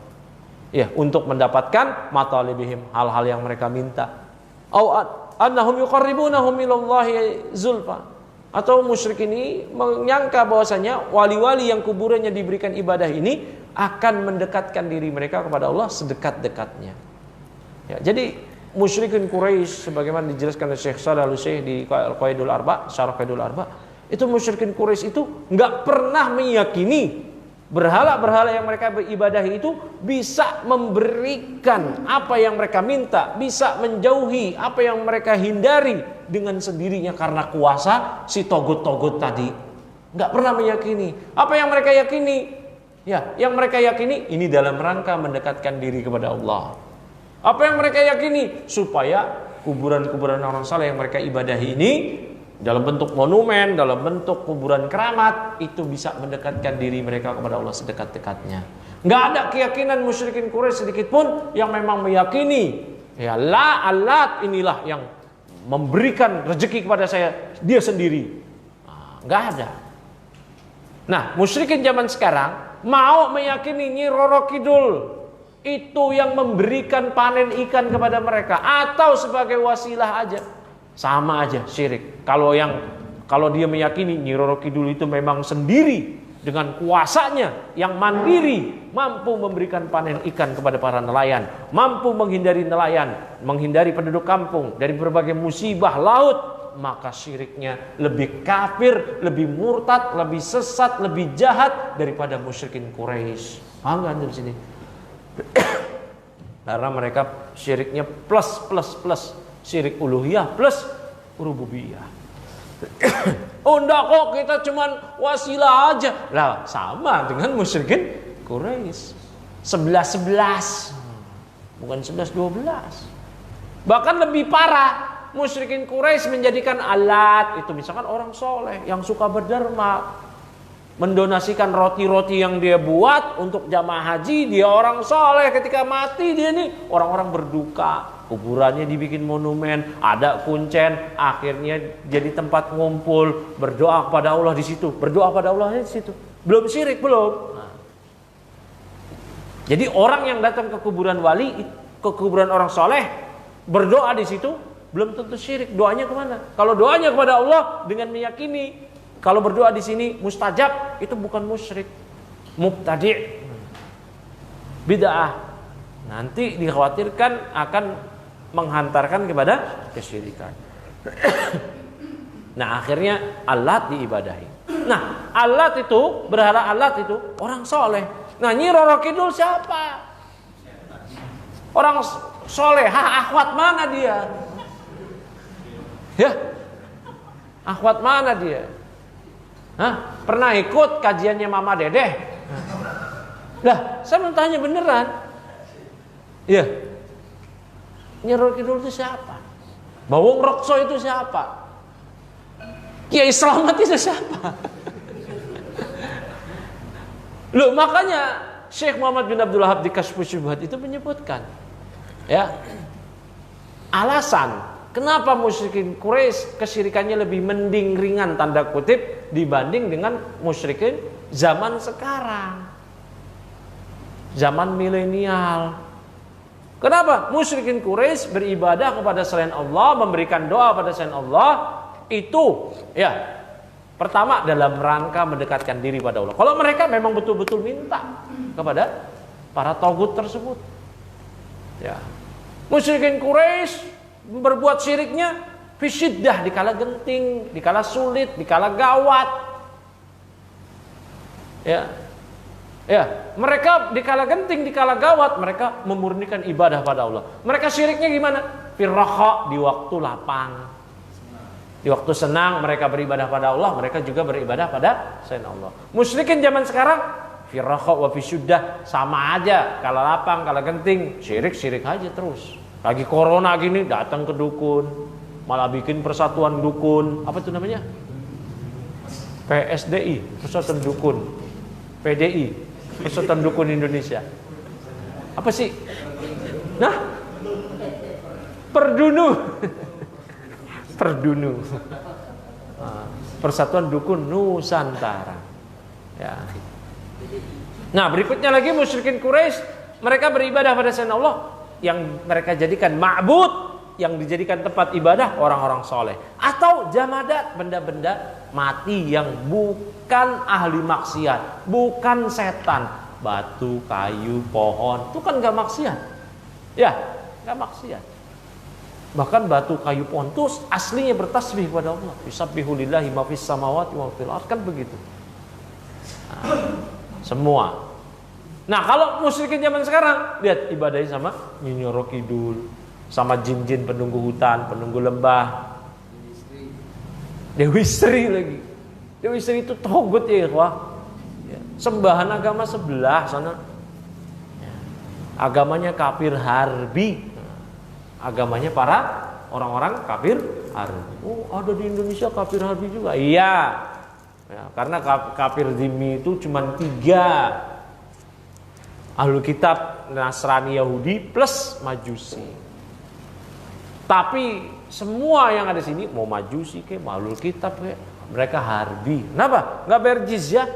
[SPEAKER 2] Ya, untuk mendapatkan matalibihim, hal-hal yang mereka minta. Annahum yuqarribunahum ilallahi zulfa, atau musyrik ini menyangka bahwasanya wali-wali yang kuburannya diberikan ibadah ini akan mendekatkan diri mereka kepada Allah sedekat-dekatnya. Ya, jadi musyrikin Quraisy sebagaimana dijelaskan oleh Syekh Shalih Al-Syekh di Qaidul Arba, Syarah Qaidul Arba, itu musyrikin Quraisy itu enggak pernah meyakini Berhala-berhala yang mereka beribadahi itu bisa memberikan apa yang mereka minta, bisa menjauhi apa yang mereka hindari dengan sendirinya karena kuasa si togut-togut tadi. Nggak pernah meyakini. Apa yang mereka yakini? Ya, yang mereka yakini ini dalam rangka mendekatkan diri kepada Allah. Apa yang mereka yakini? Supaya kuburan-kuburan orang saleh yang mereka ibadahi ini dalam bentuk monumen, dalam bentuk kuburan keramat, itu bisa mendekatkan diri mereka kepada Allah sedekat-dekatnya. Nggak ada keyakinan musyrikin Quraisy sedikit pun yang memang meyakini ya Allah inilah yang memberikan rezeki kepada saya, dia sendiri. Nggak ada. Nah, musyrikin zaman sekarang mau meyakini Nyi Roro Kidul itu yang memberikan panen ikan kepada mereka atau sebagai wasilah aja. Sama aja syirik. Kalau dia meyakini Nyi Roro Kidul itu memang sendiri dengan kuasanya yang mandiri, mampu memberikan panen ikan kepada para nelayan, mampu menghindari nelayan, menghindari penduduk kampung dari berbagai musibah laut, maka syiriknya lebih kafir, lebih murtad, lebih sesat, lebih jahat daripada musyrikin Quraisy. Paham nggak di sini? Karena mereka syiriknya plus, syirik uluhiyah plus rububiyah. Oh enggak kok, kita cuman wasilah aja. Lah sama dengan musyrikin Quraisy. 11-11. Bukan 11-12. Bahkan lebih parah. Musyrikin Quraisy menjadikan alat itu misalkan orang soleh yang suka berderma, mendonasikan roti-roti yang dia buat untuk jamaah haji. Dia orang soleh, ketika mati dia nih orang-orang berduka, kuburannya dibikin monumen, ada kuncen, akhirnya jadi tempat ngumpul, berdoa kepada Allah di situ, berdoa pada Allah di situ. Belum syirik, belum. Nah. Jadi orang yang datang ke kuburan wali, ke kuburan orang soleh, berdoa di situ, belum tentu syirik. Doanya kemana? Kalau doanya kepada Allah dengan meyakini kalau berdoa di sini mustajab, itu bukan musyrik, mubtadi', bid'ah. Nanti dikhawatirkan akan menghantarkan kepada kesyirikan. Nah, akhirnya alat diibadahi. Nah, alat itu, berhala alat itu orang soleh. Nah, Nyi Roro Kidul siapa? Orang soleh. Akhwat mana dia? Ya, akhwat mana dia? Hah? Pernah ikut kajiannya Mama Dedeh? Lah, saya mau tanya beneran. Iya. Nyi Roro Kidul itu siapa? Bawong Rokso itu siapa? Kiai Slamet itu siapa? Loh, makanya Syekh Muhammad bin Abdul Wahab di Kasyfus Syubhat itu menyebutkan, ya, alasan kenapa musyrikin Quraisy kesyirikannya lebih mending ringan tanda kutip dibanding dengan musyrikin zaman sekarang. Zaman milenial. Kenapa? Musyrikin Quraisy beribadah kepada selain Allah, memberikan doa pada selain Allah itu ya pertama dalam rangka mendekatkan diri pada Allah. Kalau mereka memang betul-betul minta kepada para togut tersebut. Ya. Musyrikin Quraisy berbuat syiriknya fisyiddah, dikala genting, dikala sulit, dikala gawat. Ya, mereka dikala genting, dikala gawat, mereka memurnikan ibadah pada Allah. Mereka syiriknya gimana? Firraha, di waktu lapang. Di waktu senang mereka beribadah pada Allah, mereka juga beribadah pada selain Allah. Musyrikin zaman sekarang firraha wa fisyiddah sama aja, kala lapang, kala genting, syirik aja terus. Lagi corona gini datang ke dukun, malah bikin persatuan dukun. Apa itu namanya? PSDI, Persatuan Dukun. PDI, Persatuan Dukun Indonesia. Apa sih? Nah, Perdunu. Persatuan Dukun Nusantara. Ya. Nah, berikutnya lagi musyrikin Quraisy, mereka beribadah pada selain Allah yang mereka jadikan ma'bud, yang dijadikan tempat ibadah orang-orang soleh, atau jamadat, benda-benda mati yang bukan ahli maksiat, bukan setan, batu, kayu, pohon, itu kan gak maksiat, ya, gak maksiat. Bahkan batu, kayu, pohon itu aslinya bertasbih kepada Allah. Yusabbihu lillahi ma fis samawati wa fil ardh, kan begitu. Nah, Semua. Nah kalau musyrikin zaman sekarang, lihat ibadahnya sama Nyi Roro Kidul, sama jin-jin penunggu hutan, penunggu lembah, Dewi Sri lagi. Dewi Sri itu togut ya ikhwah. Sembahan agama sebelah sana. Agamanya kafir harbi. Agamanya para orang-orang kafir harbi. Oh ada di Indonesia kafir harbi juga. Iya. Ya, karena kafir zimmi itu cuma 3. Ahlul kitab, Nasrani, Yahudi plus Majusi. Tapi semua yang ada di sini mau Majusi ke, mau Ahlul kitab ke, mereka harbi. Kenapa? Nggak bayar jizyah.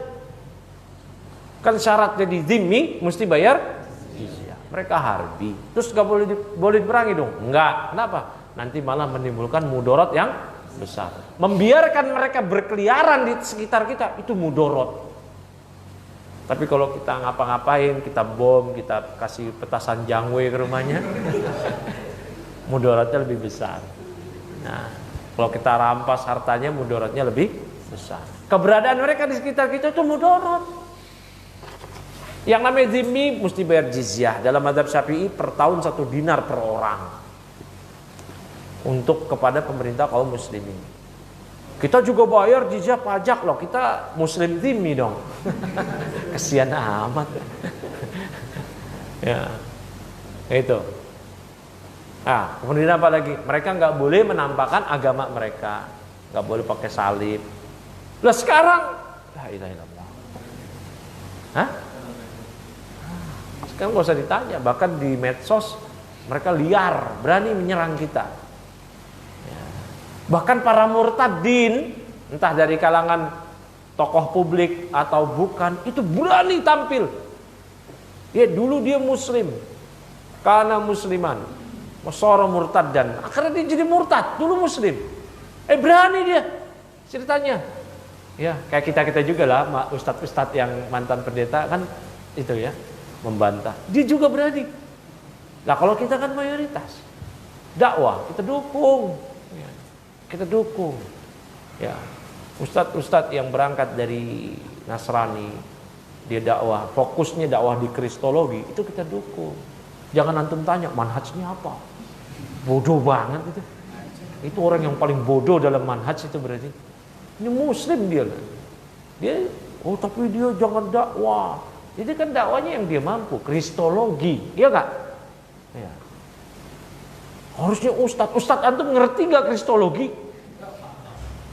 [SPEAKER 2] Kan syaratnya di zimmi mesti bayar jizyah. Mereka harbi. Terus nggak boleh diperangi dong? Enggak. Kenapa? Nanti malah menimbulkan mudorot yang besar. Membiarkan mereka berkeliaran di sekitar kita itu mudorot. Tapi kalau kita ngapa-ngapain, kita bom, kita kasih petasan jangwe ke rumahnya, mudaratnya lebih besar. Nah, kalau kita rampas hartanya, mudaratnya lebih besar. Keberadaan mereka di sekitar kita itu mudarat. Yang namanya zimmi mesti bayar jizyah. Dalam mazhab Syafi'i per tahun 1 dinar per orang untuk kepada pemerintah kaum muslimin. Kita juga bayar jizyah pajak loh. Kita muslim zimmi dong. Kesian amat. Ya, itu. Nah, kemudian apa lagi? Mereka nggak boleh menampakkan agama mereka, nggak boleh pakai salib. Lah sekarang, la ilaha illallah. Hah? Sekarang nggak usah ditanya. Bahkan di medsos mereka liar, berani menyerang kita. Bahkan para murtadin, entah dari kalangan tokoh publik atau bukan, itu berani tampil. Ya dulu dia muslim, karena musliman, masoro murtad dan akhirnya dia jadi murtad. Dulu muslim, berani dia ceritanya. Ya kayak kita juga lah, ustadz yang mantan pendeta kan itu ya membantah. Dia juga berani. Nah kalau kita kan mayoritas dakwah kita dukung. Kita dukung ya ustadz yang berangkat dari Nasrani, dia dakwah, fokusnya dakwah di kristologi, itu kita dukung. Jangan antum tanya manhajnya apa, bodoh banget itu orang yang paling bodoh dalam manhaj itu berarti ini muslim dia oh tapi dia jangan dakwah, jadi kan dakwanya yang dia mampu, kristologi, iya gak? Ya. Harusnya ustadz antum ngerti gak kristologi?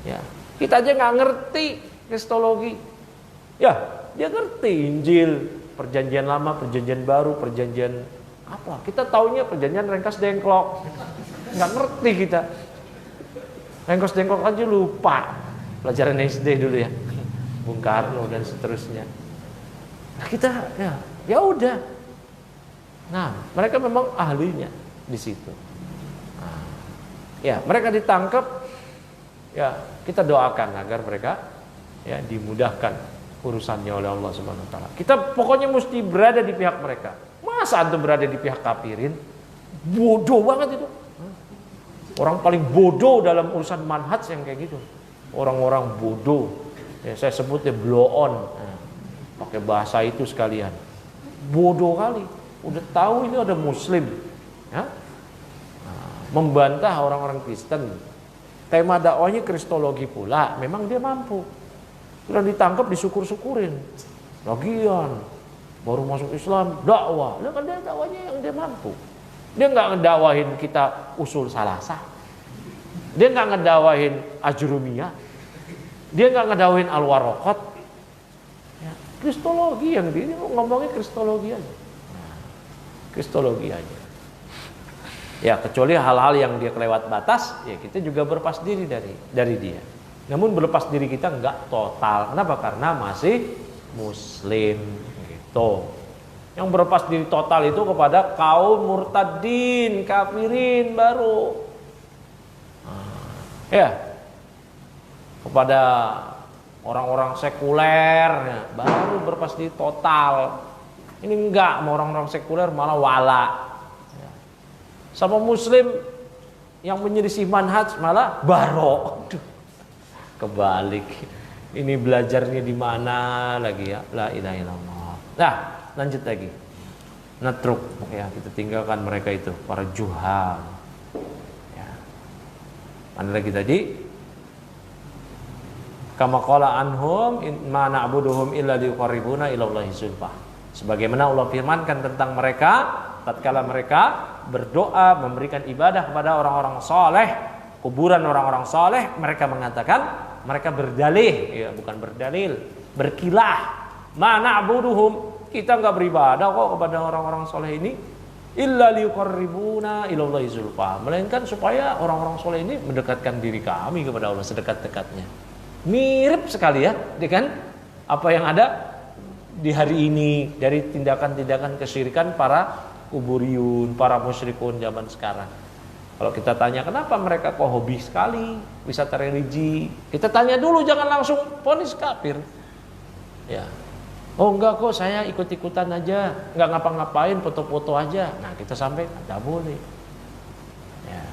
[SPEAKER 2] Ya, kita aja nggak ngerti kristologi. Ya, dia ngerti Injil, perjanjian lama, perjanjian baru, perjanjian apa? Kita taunya perjanjian Rengkas Dengklok. Nggak ngerti kita. Rengkas Dengklok aja lupa. Pelajaran SD dulu ya, Bung Karno dan seterusnya. Nah, kita ya udah. Nah, mereka memang ahlinya di situ. Ya, mereka ditangkap, ya kita doakan agar mereka ya dimudahkan urusannya oleh Allah Subhanahu wa taala. Kita pokoknya mesti berada di pihak mereka. Masa antum berada di pihak kafirin? Bodoh banget itu. Orang paling bodoh dalam urusan manhaj yang kayak gitu. Orang-orang bodoh. Ya, saya sebutnya blow on. Nah, pakai bahasa itu sekalian. Bodoh kali. Udah tahu ini ada muslim. Ya? Membantah orang-orang Kristen. Tema dakwahnya kristologi pula. Memang dia mampu. Sudah ditangkap disyukur-syukurin. Lagian baru masuk Islam dakwah. Lah kan dia dakwahnya yang dia mampu. Dia nggak ngedakwahin kita usul salasah. Dia nggak ngedakwahin ajrumiyah. Dia nggak ngedakwahin al-waraqat. Ya, kristologi yang dia ngomongnya kristologi aja. Kristologi aja. Ya kecuali hal-hal yang dia kelewat batas, ya kita juga berlepas diri dari dia. Namun berlepas diri kita enggak total. Kenapa? Karena masih muslim gitu. Yang berlepas diri total itu kepada kaum murtadin, kafirin baru. Ya. Kepada orang-orang sekuler ya, baru berlepas diri total. Ini enggak, sama orang-orang sekuler malah wala. Sama muslim yang menyelisih manhaj malah baro. Aduh, kebalik. Ini belajarnya di mana lagi ya? La ilaha illallah. Nah, lanjut lagi. Natruk ya, kita tinggalkan mereka itu, para juhal. Ya. Mana lagi tadi? Kama qala anhum ma na'buduhum illa liqarribuna ila Allahi zulfa. Sebagaimana Allah firmankan tentang mereka tatkala mereka berdoa memberikan ibadah kepada orang-orang saleh, kuburan orang-orang saleh, mereka mengatakan, mereka berdalih, ya bukan berdalil, berkilah, ma na'buduhum, kita enggak beribadah kok kepada orang-orang saleh ini illa liqarribuna ila Allahi zulfa, melainkan supaya orang-orang saleh ini mendekatkan diri kami kepada Allah sedekat-dekatnya. Mirip sekali ya dengan apa yang ada di hari ini dari tindakan-tindakan kesyirikan para kuburiyun, para musyrikun zaman sekarang. Kalau kita tanya kenapa mereka kok hobi sekali wisata religi, kita tanya dulu, jangan langsung vonis kafir. Ya. Oh enggak kok, saya ikut-ikutan aja, enggak ngapa-ngapain, foto-foto aja. Nah, kita sampaikan enggak boleh. Ya.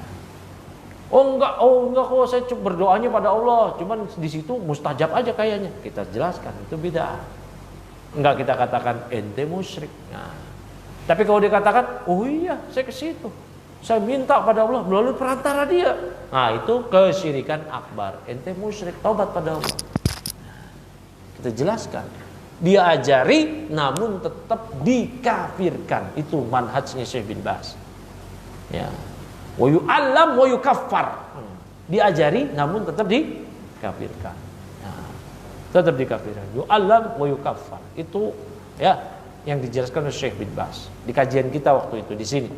[SPEAKER 2] Oh enggak kok, saya cuma berdoanya pada Allah, cuman di situ mustajab aja kayaknya. Kita jelaskan itu bid'ah. Enggak kita katakan ente musyrik. Nah, tapi kalau dia katakan, oh iya, saya ke situ, saya minta pada Allah melalui perantara dia. Nah, itu kesyirikan akbar. Ente musyrik, taubat pada Allah. Kita jelaskan. Dia ajari, namun tetap dikafirkan. Itu manhajnya Syekh bin Baz. Ya. Wa yu'allam wa yukaffar. Diajari, namun tetap dikafirkan. Nah, tetap dikafirkan. Yu'allam wa yukaffar. Itu ya yang dijelaskan oleh Syekh bin Baz di kajian kita waktu itu di sini.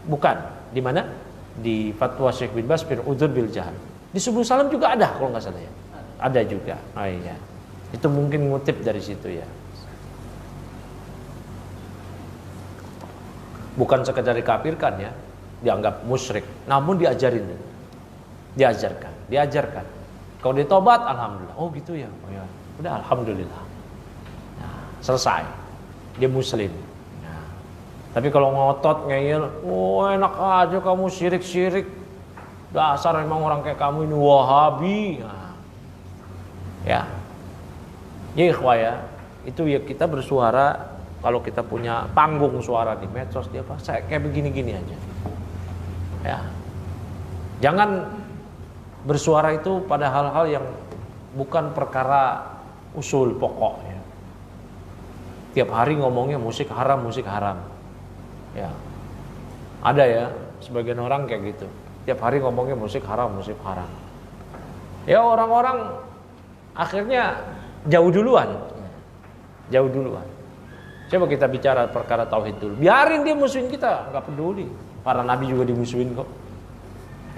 [SPEAKER 2] Bukan di mana? Di fatwa Syekh bin Baz fil udzur bil jahl. Di Subul Salam juga ada kalau nggak salah ya. Ada juga. Oh iya. Itu mungkin ngutip dari situ ya. Bukan sekedar dikafirkan ya, dianggap musyrik, namun diajarin. Diajarkan. Kalau dia tobat, alhamdulillah. Oh gitu ya. Oh ya. Udah alhamdulillah. Nah, selesai. Dia muslim. Nah, tapi kalau ngotot ngeyel, oh enak aja kamu syirik. Dasar memang orang kayak kamu ini Wahabi. Nah, ya. Ya ikhwah ya, itu ya kita bersuara kalau kita punya panggung suara di medsos dia apa, saya kayak begini-gini aja. Ya. Jangan bersuara itu pada hal-hal yang bukan perkara usul pokok ya. Tiap hari ngomongnya musik haram. Ya. Ada ya sebagian orang kayak gitu. Tiap hari ngomongnya musik haram. Ya orang-orang akhirnya jauh duluan. Coba kita bicara perkara tauhid dulu. Biarin dia musuhin kita, nggak peduli. Para nabi juga dimusuhin kok.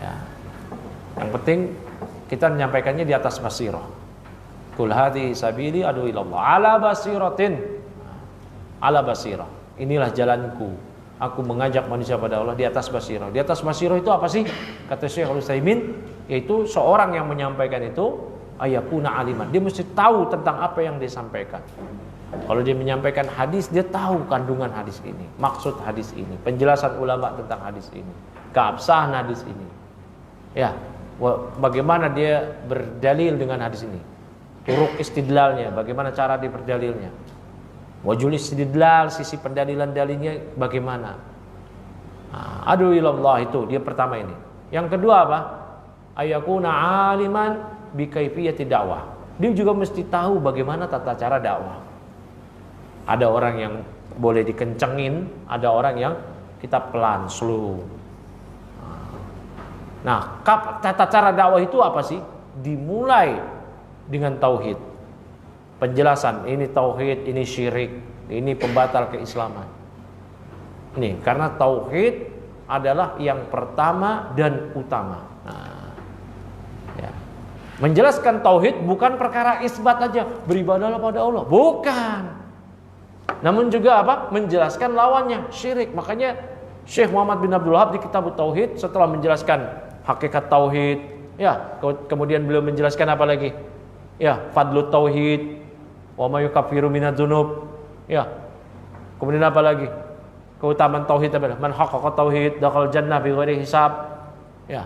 [SPEAKER 2] Ya. Yang penting kita menyampaikannya di atas basirah. Qul hadhihi sabili adu ilallah ala basiratin. Ala basirah. Inilah jalanku. Aku mengajak manusia pada Allah di atas basirah. Di atas basirah itu apa sih? Kata Syekh Al-Utsaimin, yaitu seorang yang menyampaikan itu ayakuna aliman. Dia mesti tahu tentang apa yang dia sampaikan. Kalau dia menyampaikan hadis, dia tahu kandungan hadis ini, maksud hadis ini, penjelasan ulama tentang hadis ini, keabsahan hadis ini. Ya, bagaimana dia berdalil dengan hadis ini, turuk istidlalnya, bagaimana cara dia berdalilnya, wajul istidlal, sisi pendalilan dalilnya bagaimana. Nah, adu ilallah itu dia pertama ini. Yang kedua apa? Ayakuna aliman bikaifiyati dakwah. Dia juga mesti tahu bagaimana tata cara dakwah. Ada orang yang boleh dikencengin, ada orang yang kita pelan, slow. Nah, tata cara dakwah itu apa sih? Dimulai dengan tauhid. Penjelasan, ini tauhid, ini syirik, ini pembatal keislaman. Ini karena tauhid adalah yang pertama dan utama. Nah, ya. Menjelaskan tauhid bukan perkara isbat aja, beribadahlah pada Allah, bukan. Namun juga apa? Menjelaskan lawannya, syirik. Makanya Syekh Muhammad bin Abdul Wahab di kitab Tauhid setelah menjelaskan hakikat tauhid, ya, kemudian beliau menjelaskan apa lagi? Ya, fadlut tauhid, wa ma yukaffiru minadz-dzunub. Ya. Kemudian apa lagi? Keutamaan tauhid apa? Man haqqaqa tauhid dakhala jannah bi ghairi hisab. Ya.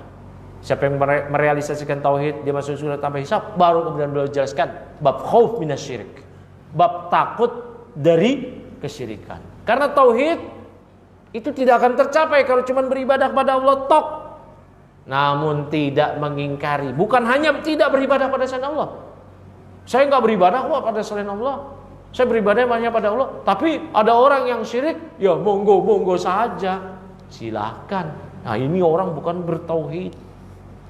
[SPEAKER 2] Siapa yang merealisasikan tauhid, dia masuk surga tanpa hisab. Baru kemudian beliau jelaskan bab khauf minasyirik, bab takut dari kesyirikan. Karena tauhid itu tidak akan tercapai kalau cuma beribadah kepada Allah tok, namun tidak mengingkari. Bukan hanya tidak beribadah pada selain Allah. Saya nggak beribadah kok pada selain Allah. Saya beribadah hanya pada Allah. Tapi ada orang yang syirik, ya monggo saja, silakan. Nah ini orang bukan bertauhid.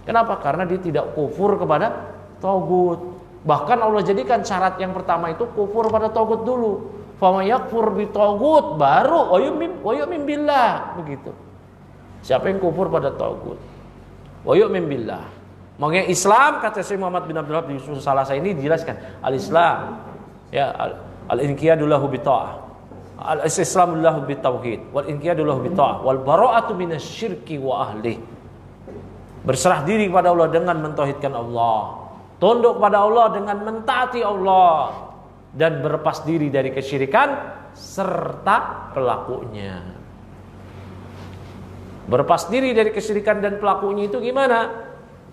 [SPEAKER 2] Kenapa? Karena dia tidak kufur kepada tagut. Bahkan Allah jadikan syarat yang pertama itu kufur pada tagut dulu. Faman yakfur bi tagut baru wa yu'min billah, begitu. Siapa yang kufur pada tagut, wa yu'min billah. Makanya Islam, kata Syekh Muhammad bin Abdul Wahab di Ushul Salasah ini dijelaskan, al-Islam ya al-inqiyadu lahu bi ta'ah, al-islamu lahu bi tauhid, wal inqiyadu lahu bi ta'ah, wal bara'atu minasyirki wa ahlihi. Berserah diri kepada Allah dengan mentauhidkan Allah, tunduk kepada Allah dengan mentaati Allah, dan berlepas diri dari kesyirikan serta pelakunya. Berlepas diri dari kesyirikan dan pelakunya itu gimana?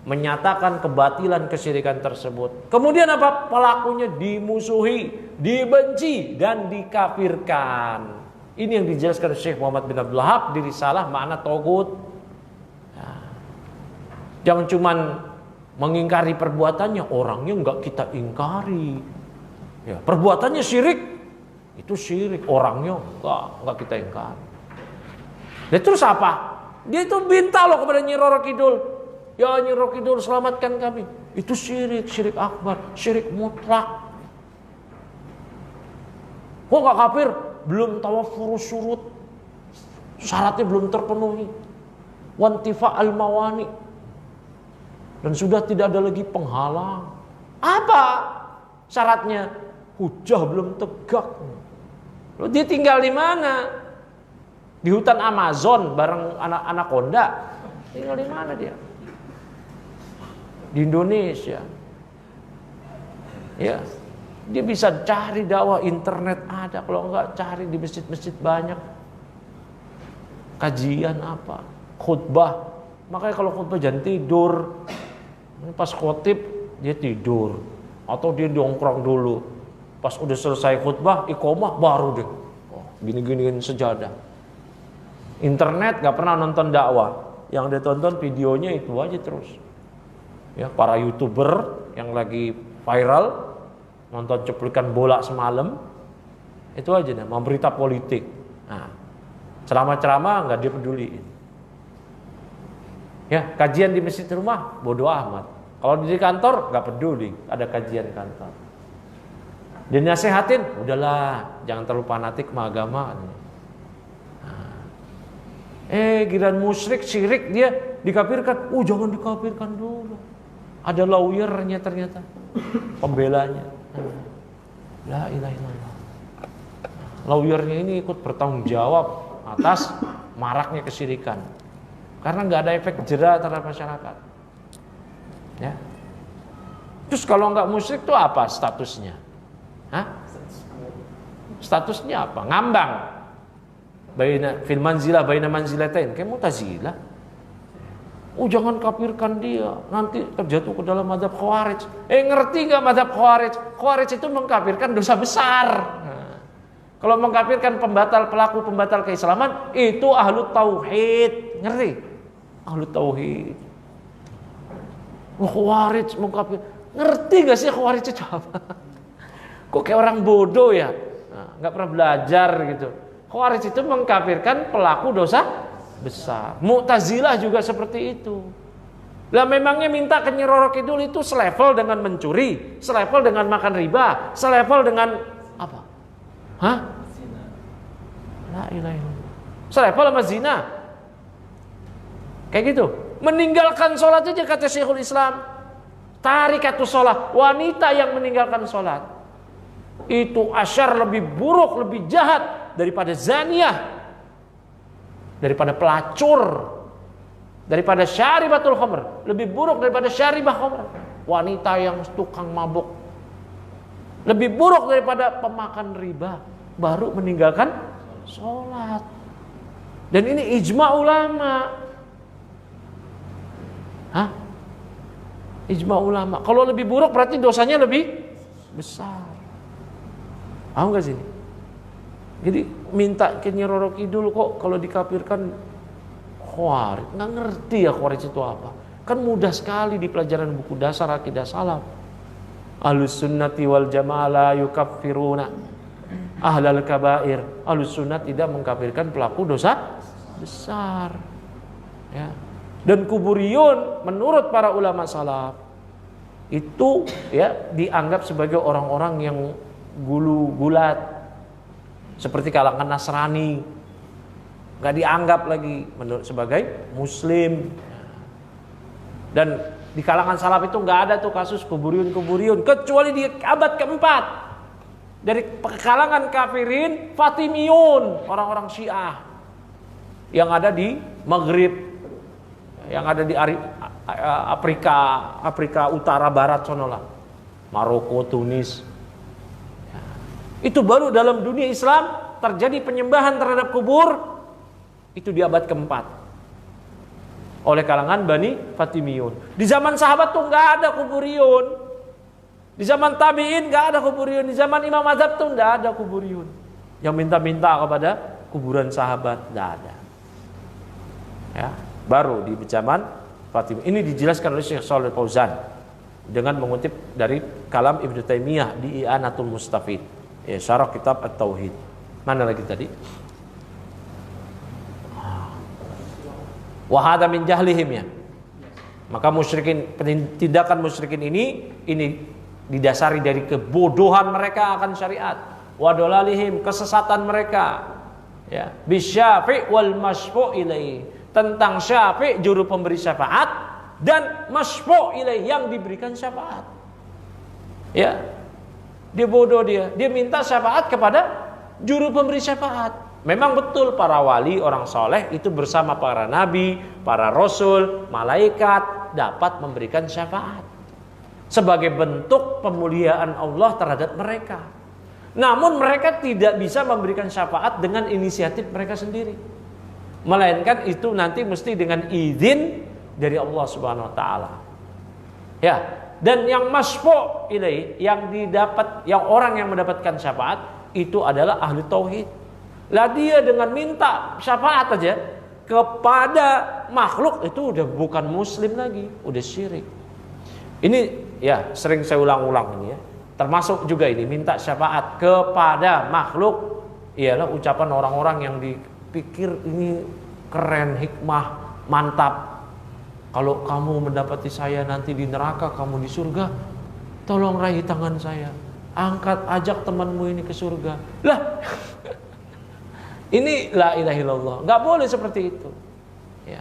[SPEAKER 2] Menyatakan kebatilan kesyirikan tersebut. Kemudian apa? Pelakunya dimusuhi, dibenci, dan dikafirkan. Ini yang dijelaskan Syekh Muhammad bin Abdul Wahab di risalah Makna Tagut. Jangan cuman mengingkari perbuatannya, orangnya enggak kita ingkari. Ya, perbuatannya syirik, itu syirik, orangnya enggak kita ingkari. Dan terus apa? Dia itu minta loh kepada Nyi Roro Kidul, ya Nyi Roro Kidul selamatkan kami. Itu syirik, syirik akbar, syirik mutlak. Kok enggak kafir? Belum tawafur syurut, syaratnya belum terpenuhi. Wantifa al-mawani, dan sudah tidak ada lagi penghalang. Apa syaratnya? Hujah belum tegak. Lalu dia tinggal di mana? Di hutan Amazon bareng anak anaconda. Tinggal di mana dia? Di Indonesia. Ya, dia bisa cari dakwah, internet ada. Kalau enggak cari di masjid-masjid banyak. Kajian apa? Khutbah. Makanya kalau khutbah jangan tidur. Pas khotib dia tidur atau dia dongkrong dulu. Pas udah selesai khutbah, iqomah baru deh. Gini-giniin sejadah. Internet gak pernah nonton dakwah. Yang dia tonton videonya itu aja terus. Ya, para YouTuber yang lagi viral nonton cuplikan bola semalam. Itu aja deh, memberita politik. Nah, ceramah-ceramah gak dia peduliin. Ya, kajian di masjid rumah bodoh amat. Kalau di kantor nggak peduli, ada kajian kantor. Dinasehatin, udahlah, jangan terlalu fanatik sama agama. Giliran musyrik, syirik dia dikafirkan. Jangan dikafirkan dulu. Ada lawyernya ternyata, pembelanya. La ilaha illallah. Lawyernya ini ikut bertanggung jawab atas maraknya kesyirikan. Karena nggak ada efek jera terhadap masyarakat. Ya. Terus kalau nggak musyrik itu apa statusnya? Hah? Statusnya apa? Ngambang. Baina fil manzilah baina manzilatain, kayak Mu'tazilah. Jangan kafirkan dia, nanti terjatuh ke dalam mazhab Khawarij. Ngerti nggak mazhab Khawarij? Khawarij itu mengkafirkan dosa besar. Kalau mengkafirkan pelaku pembatal keislaman, itu ahlu tauhid. Ngerti? Ahlu tauhid. Khawarij mengkafir. Ngerti gak sih Khawarij itu apa? Kok kayak orang bodoh ya? Gak pernah belajar gitu. Khawarij itu mengkafirkan pelaku dosa besar. Mu'tazilah juga seperti itu. Lah memangnya minta ke Nyi Roro Kidul itu selevel dengan mencuri, selevel dengan makan riba, selevel dengan apa? Hah? La ilaha illallah. Selevel sama zina. Kayak gitu. Meninggalkan sholat aja kata Syekhul Islam. Tarikatus sholat. Wanita yang meninggalkan sholat. Itu asyar lebih buruk, lebih jahat daripada zaniyah. Daripada pelacur. Daripada syaribatul khamr. Lebih buruk daripada syaribah khamr. Wanita yang tukang mabuk. Lebih buruk daripada pemakan riba. Baru meninggalkan sholat. Dan ini ijma ulama. Hah? Ijma ulama. Kalau lebih buruk berarti dosanya lebih besar. Paham gak sih? Jadi minta ke Nyi Roro Kidul kok kalau dikafirkan Khawarij. Nggak ngerti ya Khawarij itu apa. Kan mudah sekali di pelajaran buku dasar akidah salaf. Ahlus sunnati wal jamaah la yukaffiruna ahlal kabair. Ahlus sunnah tidak mengkafirkan pelaku dosa besar. Ya. Dan kuburiyun menurut para ulama salaf itu ya dianggap sebagai orang-orang yang gulat seperti kalangan Nasrani, nggak dianggap lagi menurut sebagai Muslim. Dan di kalangan salaf itu nggak ada tuh kasus kuburiyun kecuali di abad keempat dari kalangan kafirin Fatimiyun, orang-orang Syiah yang ada di Maghrib, yang ada di Afrika Utara Barat sonolah, Maroko, Tunis. Itu baru dalam dunia Islam terjadi penyembahan terhadap kubur itu di abad keempat oleh kalangan Bani Fatimiyun. Di zaman sahabat tuh nggak ada kuburiyun, di zaman tabiin nggak ada kuburiyun, di zaman Imam Adzhab tuh nggak ada kuburiyun yang minta-minta kepada kuburan sahabat, nggak ada. Ya, baru di zaman Fatimiyun. Ini dijelaskan oleh Syekh Shalih Fauzan dengan mengutip dari kalam Ibnu Taimiyah di I'anatul Mustafid, ya, syarah kitab At-Tauhid. Mana lagi tadi? Wahada min jahlihim, ya. Maka musyrikin, tindakan musyrikin ini didasari dari kebodohan mereka akan syariat, wadolalihim, kesesatan mereka, ya, bisyafi' wal masyfu' ilaih, tentang syafi' juru pemberi syafaat dan masyfu' ilaih yang diberikan syafaat. Ya, dia bodoh, dia minta syafaat kepada juru pemberi syafaat. Memang betul para wali, orang soleh itu bersama para nabi, para rasul, malaikat dapat memberikan syafaat sebagai bentuk pemuliaan Allah terhadap mereka. Namun mereka tidak bisa memberikan syafaat dengan inisiatif mereka sendiri, melainkan itu nanti mesti dengan izin dari Allah Subhanahu wa taala. Ya, dan yang masyfu' ilaih, yang orang yang mendapatkan syafaat itu adalah ahli tauhid. Lah dia dengan minta syafaat aja kepada makhluk itu udah bukan muslim lagi, udah syirik. Ini ya sering saya ulang-ulang ini ya. Termasuk juga ini minta syafaat kepada makhluk ialah ucapan orang-orang yang dipikir ini keren, hikmah, mantap. Kalau kamu mendapati saya nanti di neraka, kamu di surga, tolong raih tangan saya, ajak temanmu ini ke surga. Lah ini la ilaha illallah, nggak boleh seperti itu. Ya.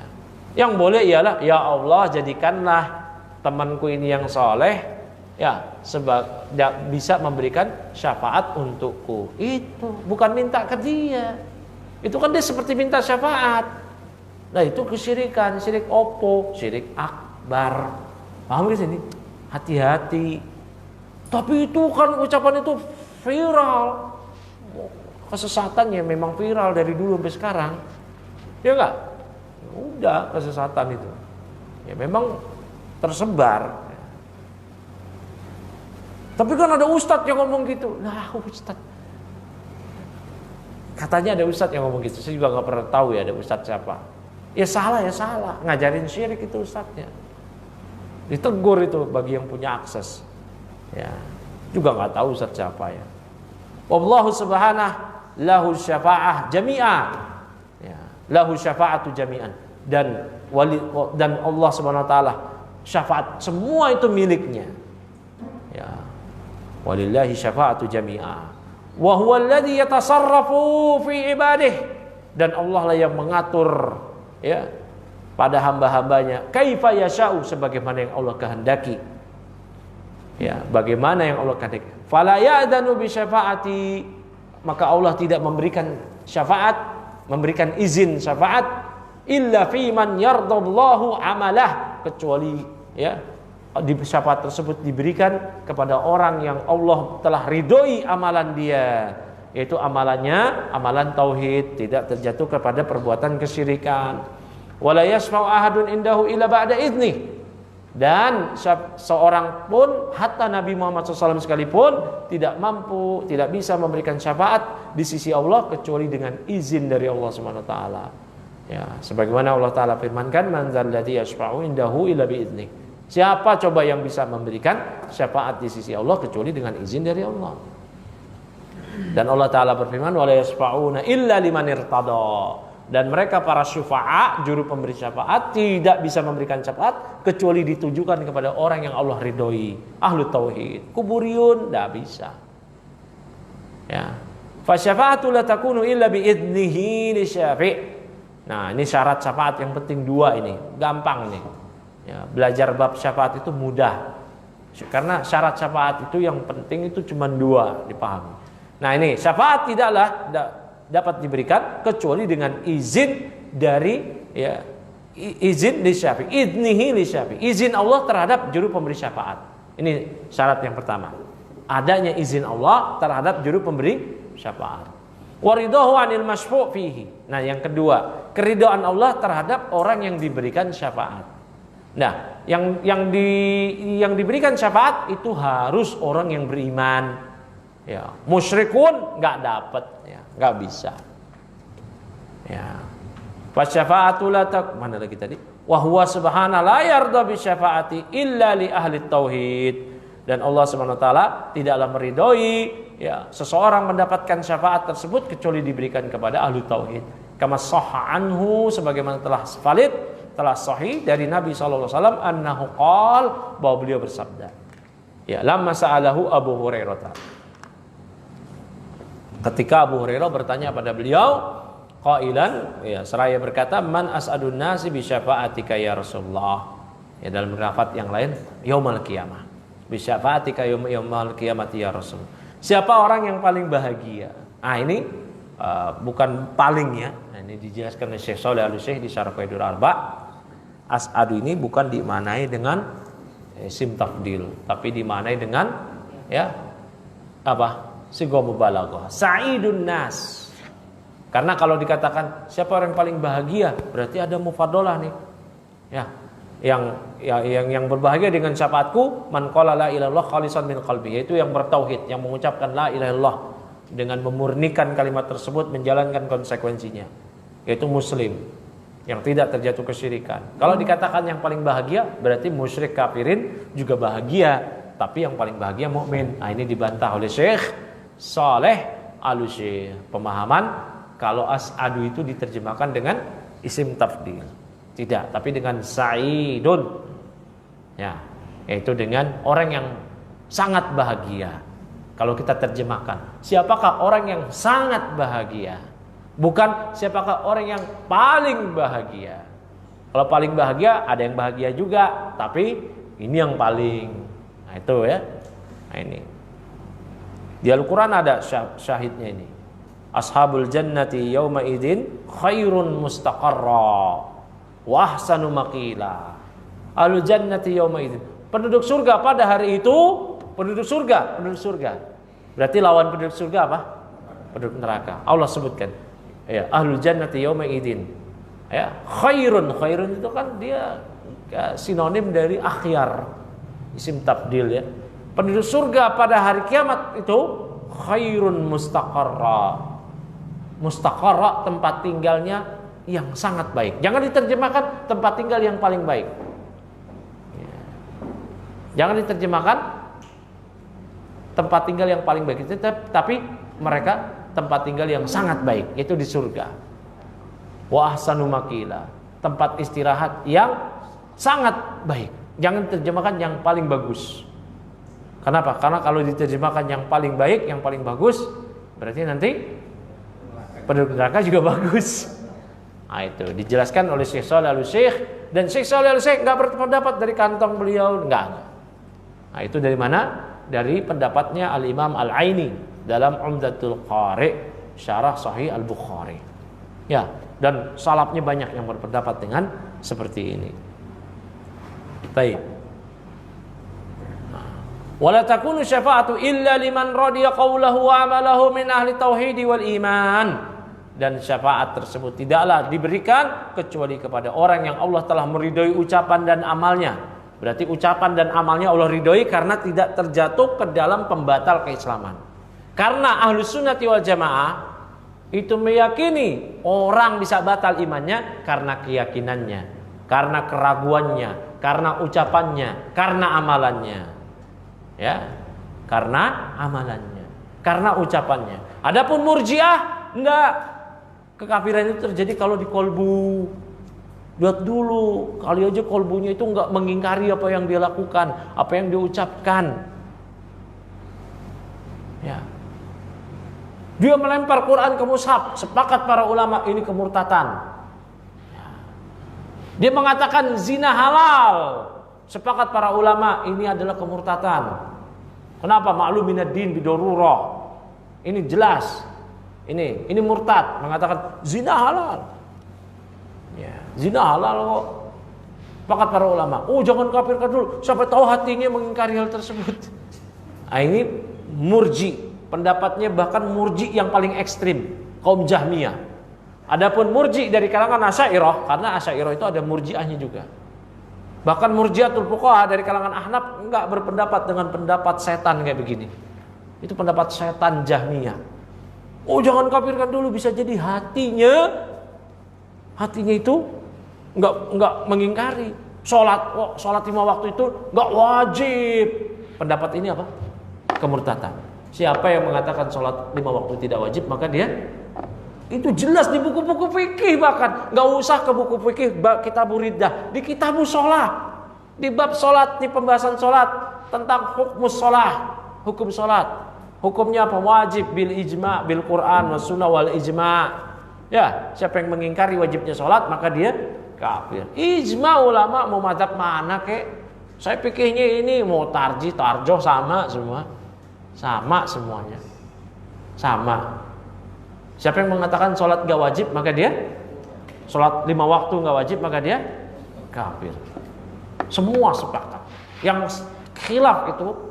[SPEAKER 2] Yang boleh ialah ya Allah jadikanlah temanku ini yang soleh, ya bisa memberikan syafaat untukku. Itu bukan minta ke dia. Itu kan dia seperti minta syafaat. Nah itu kesyirikan, syirik opo, syirik akbar. Paham di sini? Hati-hati. Tapi itu kan ucapan itu viral. Kesesatan ya memang viral dari dulu sampai sekarang. Ya enggak? Udah kesesatan itu. Ya memang tersebar. Tapi kan ada ustadz yang ngomong gitu. Nah, ustadz. Katanya ada ustadz yang ngomong gitu. Saya juga enggak pernah tahu ya ada ustadz siapa. Ya salah. Ngajarin syirik itu ustadznya. Ditegur itu bagi yang punya akses. Ya. Juga enggak tahu ustadz siapa ya. Wallahu subhanahu lahu syafa'ah jami'ah, ya, lahu syafa'atu jami'an, dan Allah Subhanahu wa taala syafaat semua itu miliknya, ya, walillahi syafa'atu jami'ah wa huwa alladhi yatasarrafu fi ibadihi, dan Allah lah yang mengatur ya pada hamba-hambanya kaifa yasha'u, sebagaimana yang Allah kehendaki, ya, bagaimana yang Allah kehendaki. Fala ya'danu bi syafa'ati, maka Allah tidak memberikan syafaat, memberikan izin syafaat illa fi man yardallahu amalah, kecuali ya di syafaat tersebut diberikan kepada orang yang Allah telah ridhoi amalan dia, yaitu amalannya amalan tauhid, tidak terjatuh kepada perbuatan kesyirikan. Wala yasfa'u ahadun indahu illa ba'da idzni, Dan seorang pun, hatta Nabi Muhammad SAW sekalipun, tidak mampu, tidak bisa memberikan syafaat di sisi Allah kecuali dengan izin dari Allah Subhanahu wa taala. Ya, sebagaimana Allah taala firmankan, "Man dzalladzi yashfa'u indahu illa bi'idznih." Siapa coba yang bisa memberikan syafaat di sisi Allah kecuali dengan izin dari Allah. Dan Allah taala berfirman, "Wa la yashfa'una illa liman irtada." Dan mereka para syufa'a, juru pemberi syafaat, tidak bisa memberikan syafaat kecuali ditujukan kepada orang yang Allah ridhoi, ahlu tauhid. Kuburiyun tidak bisa. Ya. Fasyafa'atu la takunu illa biidnihi lisyafi'. Nah, ini syarat syafaat yang penting dua ini, gampang nih. Ya, belajar bab syafaat itu mudah. Karena syarat syafaat itu yang penting itu cuma dua dipahami. Nah, ini syafaat tidaklah dapat diberikan kecuali dengan izin dari izin li syafi, idnihi li syafi, izin Allah terhadap juru pemberi syafaat. Ini syarat yang pertama. Adanya izin Allah terhadap juru pemberi syafaat. Waridahu 'anil masyfu' fihi. Nah, yang kedua, keridhaan Allah terhadap orang yang diberikan syafaat. Nah, yang diberikan syafaat itu harus orang yang beriman. Ya, musyrikun nggak dapat, ya, nggak bisa. Ya, fasyafa'atu la tak mana lagi tadi? Wa huwa subhanahu la yarda bi syafaati illa li ahli tauhid. Dan Allah Subhanahu wa taala tidaklah meridhoi ya seseorang mendapatkan syafaat tersebut kecuali diberikan kepada ahli tauhid. Kama sahha anhu, sebagaimana telah valid, telah sahih dari Nabi sallallahu alaihi wasallam annahu qala, bahwa beliau bersabda. Ya, lamma sa'alahu Abu Hurairah. Ketika Abu Hurairah bertanya pada beliau, qailan, ya, seraya berkata, "Man as'adun nasi bi syafa'atika ya Rasulullah." Ya, dalam lafaz yang lain, yaumul qiyamah. Bi syafa'atika yaumul qiyamati ya Rasul. Siapa orang yang paling bahagia? Ah, ini bukan paling, ya. Nah, ini dijelaskan oleh Syekh Shalih Al-Utsaimin di Syarah Qaidul Arba'. As'adu ini bukan dimaknai dengan isim tafdil, tapi dimaknai dengan sighah mubalaghah, sa'idun nas. Karena kalau dikatakan siapa orang yang paling bahagia, berarti ada mufadalah nih. Ya. Yang berbahagia dengan syafaatku, man qala la ilaha illallah khalisan min qalbi, yaitu yang bertauhid, yang mengucapkan la ilaha illallah dengan memurnikan kalimat tersebut, menjalankan konsekuensinya, yaitu muslim yang tidak terjatuh kesyirikan. Kalau dikatakan yang paling bahagia, berarti musyrik kafirin juga bahagia, tapi yang paling bahagia mukmin. Nah, ini dibantah oleh Syekh Shalih Al-Utsaimin. Pemahaman kalau as'adu itu diterjemahkan dengan isim tafdil. Tidak, tapi dengan sa'idun. Ya, yaitu dengan orang yang sangat bahagia. Kalau kita terjemahkan, siapakah orang yang sangat bahagia? Bukan siapakah orang yang paling bahagia. Kalau paling bahagia, ada yang bahagia juga, tapi ini yang paling. Nah, itu ya. Nah, ini. Di Al-Quran ada syahidnya ini. Ashabul jannati yawma idin khairun mustaqarra wa ahsanu maqila. Ahlul jannati yawma idin. Penduduk surga pada hari itu, penduduk surga. Berarti lawan penduduk surga apa? Penduduk neraka. Allah sebutkan. Ya, ahlul jannati yawma idin. Ya, khairun itu kan dia sinonim dari akhyar. Isim tabdil, ya. Penduduk surga pada hari kiamat itu khairun mustaqarra. Mustaqarra, tempat tinggalnya yang sangat baik. Jangan diterjemahkan tempat tinggal yang paling baik. Ya. Jangan diterjemahkan tempat tinggal yang paling baik, tapi mereka tempat tinggal yang sangat baik, itu di surga. Wa ahsanu maqila, tempat istirahat yang sangat baik. Jangan diterjemahkan yang paling bagus. Kenapa? Karena kalau diterjemahkan yang paling baik, yang paling bagus, berarti nanti penduduk neraka juga bagus. Nah, itu dijelaskan oleh Syekh Shalih Al-Utsaimin, dan Syekh Shalih Al-Utsaimin enggak berpendapat dari kantong beliau, enggak. Nah, itu dari mana? Dari pendapatnya Al-Imam Al-Aini dalam Umdatul Qari, syarah Sahih Al-Bukhari. Ya, dan salafnya banyak yang berpendapat dengan seperti ini. Baik. Wala takunu syafa'atu illa liman radiya qawlahu wa amalahu min ahli tauhid wal iman. Dan syafaat tersebut tidaklah diberikan kecuali kepada orang yang Allah telah meridhoi ucapan dan amalnya Berarti ucapan dan amalnya Allah ridhoi karena tidak terjatuh ke dalam pembatal keislaman. Karena Ahlus Sunnati wal Jamaah itu meyakini orang bisa batal imannya karena keyakinannya, karena keraguannya, karena ucapannya, karena amalannya. Ya, karena amalannya, karena ucapannya. Adapun Murji'ah enggak. Kekafiran itu terjadi kalau di kolbu. Lihat dulu, kali aja kolbunya itu enggak mengingkari apa yang dia lakukan, apa yang dia ucapkan. Ya. Dia melempar Quran ke mushaf, sepakat para ulama ini kemurtatan. Ya. Dia mengatakan zina halal, sepakat para ulama ini adalah kemurtatan. Kenapa? Ma'lum minad din bidorurah. Ini jelas. Ini murtad, mengatakan zina halal. Ya, zina halal kok. Sepakat para ulama. Oh, jangan kafirkan dulu. Siapa tahu hatinya mengingkari hal tersebut. Nah, ini murji. Pendapatnya bahkan murji yang paling ekstrim, kaum Jahmiyah. Adapun murji dari kalangan Asy'ariyah, karena Asy'ariyah itu ada murjiahnya juga. Bahkan murjiatul fuqaha dari kalangan Ahnaf enggak berpendapat dengan pendapat setan kayak begini. Itu pendapat setan Jahmiyah. Oh, jangan kafirkan dulu, bisa jadi hatinya itu enggak mengingkari. Salat 5 waktu itu enggak wajib. Pendapat ini apa? Kemurtatan. Siapa yang mengatakan salat 5 waktu tidak wajib, maka dia itu jelas di buku-buku fikih, bahkan enggak usah ke buku fikih kitab Riddah, di kitab shalah, di bab salat, di pembahasan salat tentang hukum salat. Hukumnya apa? Wajib bil ijma, bil Quran was sunnah wal ijma. Ya, siapa yang mengingkari wajibnya salat maka dia kafir. Ijma ulama mau madzhab mana kek? Saya pikirnya ini mau tarjoh sama semua. Sama semuanya. Sama. Siapa yang mengatakan salat enggak wajib maka dia salat 5 waktu enggak wajib maka dia kafir. Semua sepakat. Yang khilaf itu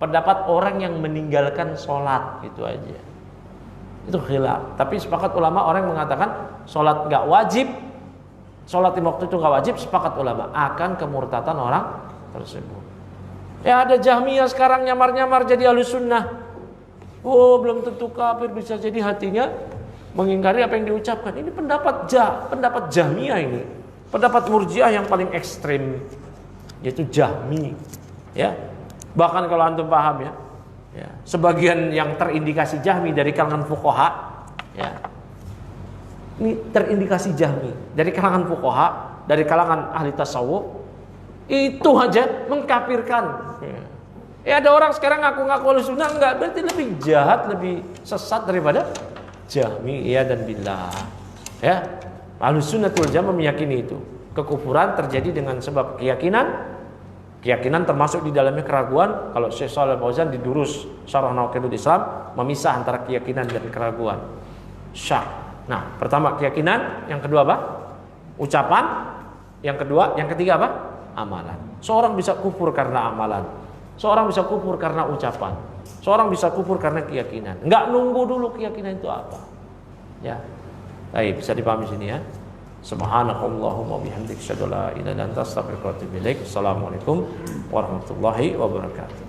[SPEAKER 2] pendapat orang yang meninggalkan sholat, itu aja. Itu khilaf. Tapi sepakat ulama orang yang mengatakan sholat gak wajib, sholat 5 waktu itu gak wajib, sepakat ulama akan kemurtatan orang tersebut. Ya, ada Jahmiyah sekarang nyamar-nyamar jadi Ahlus Sunnah. Oh, belum tentu kafir, bisa jadi hatinya mengingkari apa yang diucapkan. Ini pendapat Jahmiyah ini. Pendapat Murji'ah yang paling ekstrim, yaitu Jahmi. Ya. Bahkan kalau antum paham ya, sebagian yang terindikasi Jahmi dari kalangan fuqaha, ya, ini terindikasi Jahmi dari kalangan fuqaha, dari kalangan ahli tasawuf, itu aja mengkafirkan. Ya, ada orang sekarang ngaku-ngaku Ahlus Sunnah, enggak, berarti lebih jahat, lebih sesat daripada Jahmi, ya dan billah. Ya, Ahlus Sunnah wal Jamaah meyakini itu. Kekufuran terjadi dengan sebab keyakinan termasuk di dalamnya keraguan. Kalau Syekh Shalih Fauzan di Durus Syarah Nawaqidul Islam memisah antara keyakinan dan keraguan. Syak. Nah, pertama keyakinan, yang kedua apa? Ucapan, yang ketiga apa? Amalan. Seorang bisa kufur karena amalan. Seorang bisa kufur karena ucapan. Seorang bisa kufur karena keyakinan. Enggak nunggu dulu keyakinan itu apa. Ya. Baik, bisa dipahami sini ya. Subhanakallahumma bihamdika asyhadu an la ilaha illa anta astaghfiruka wa atubu ilaik. Assalamualaikum warahmatullahi wabarakatuh.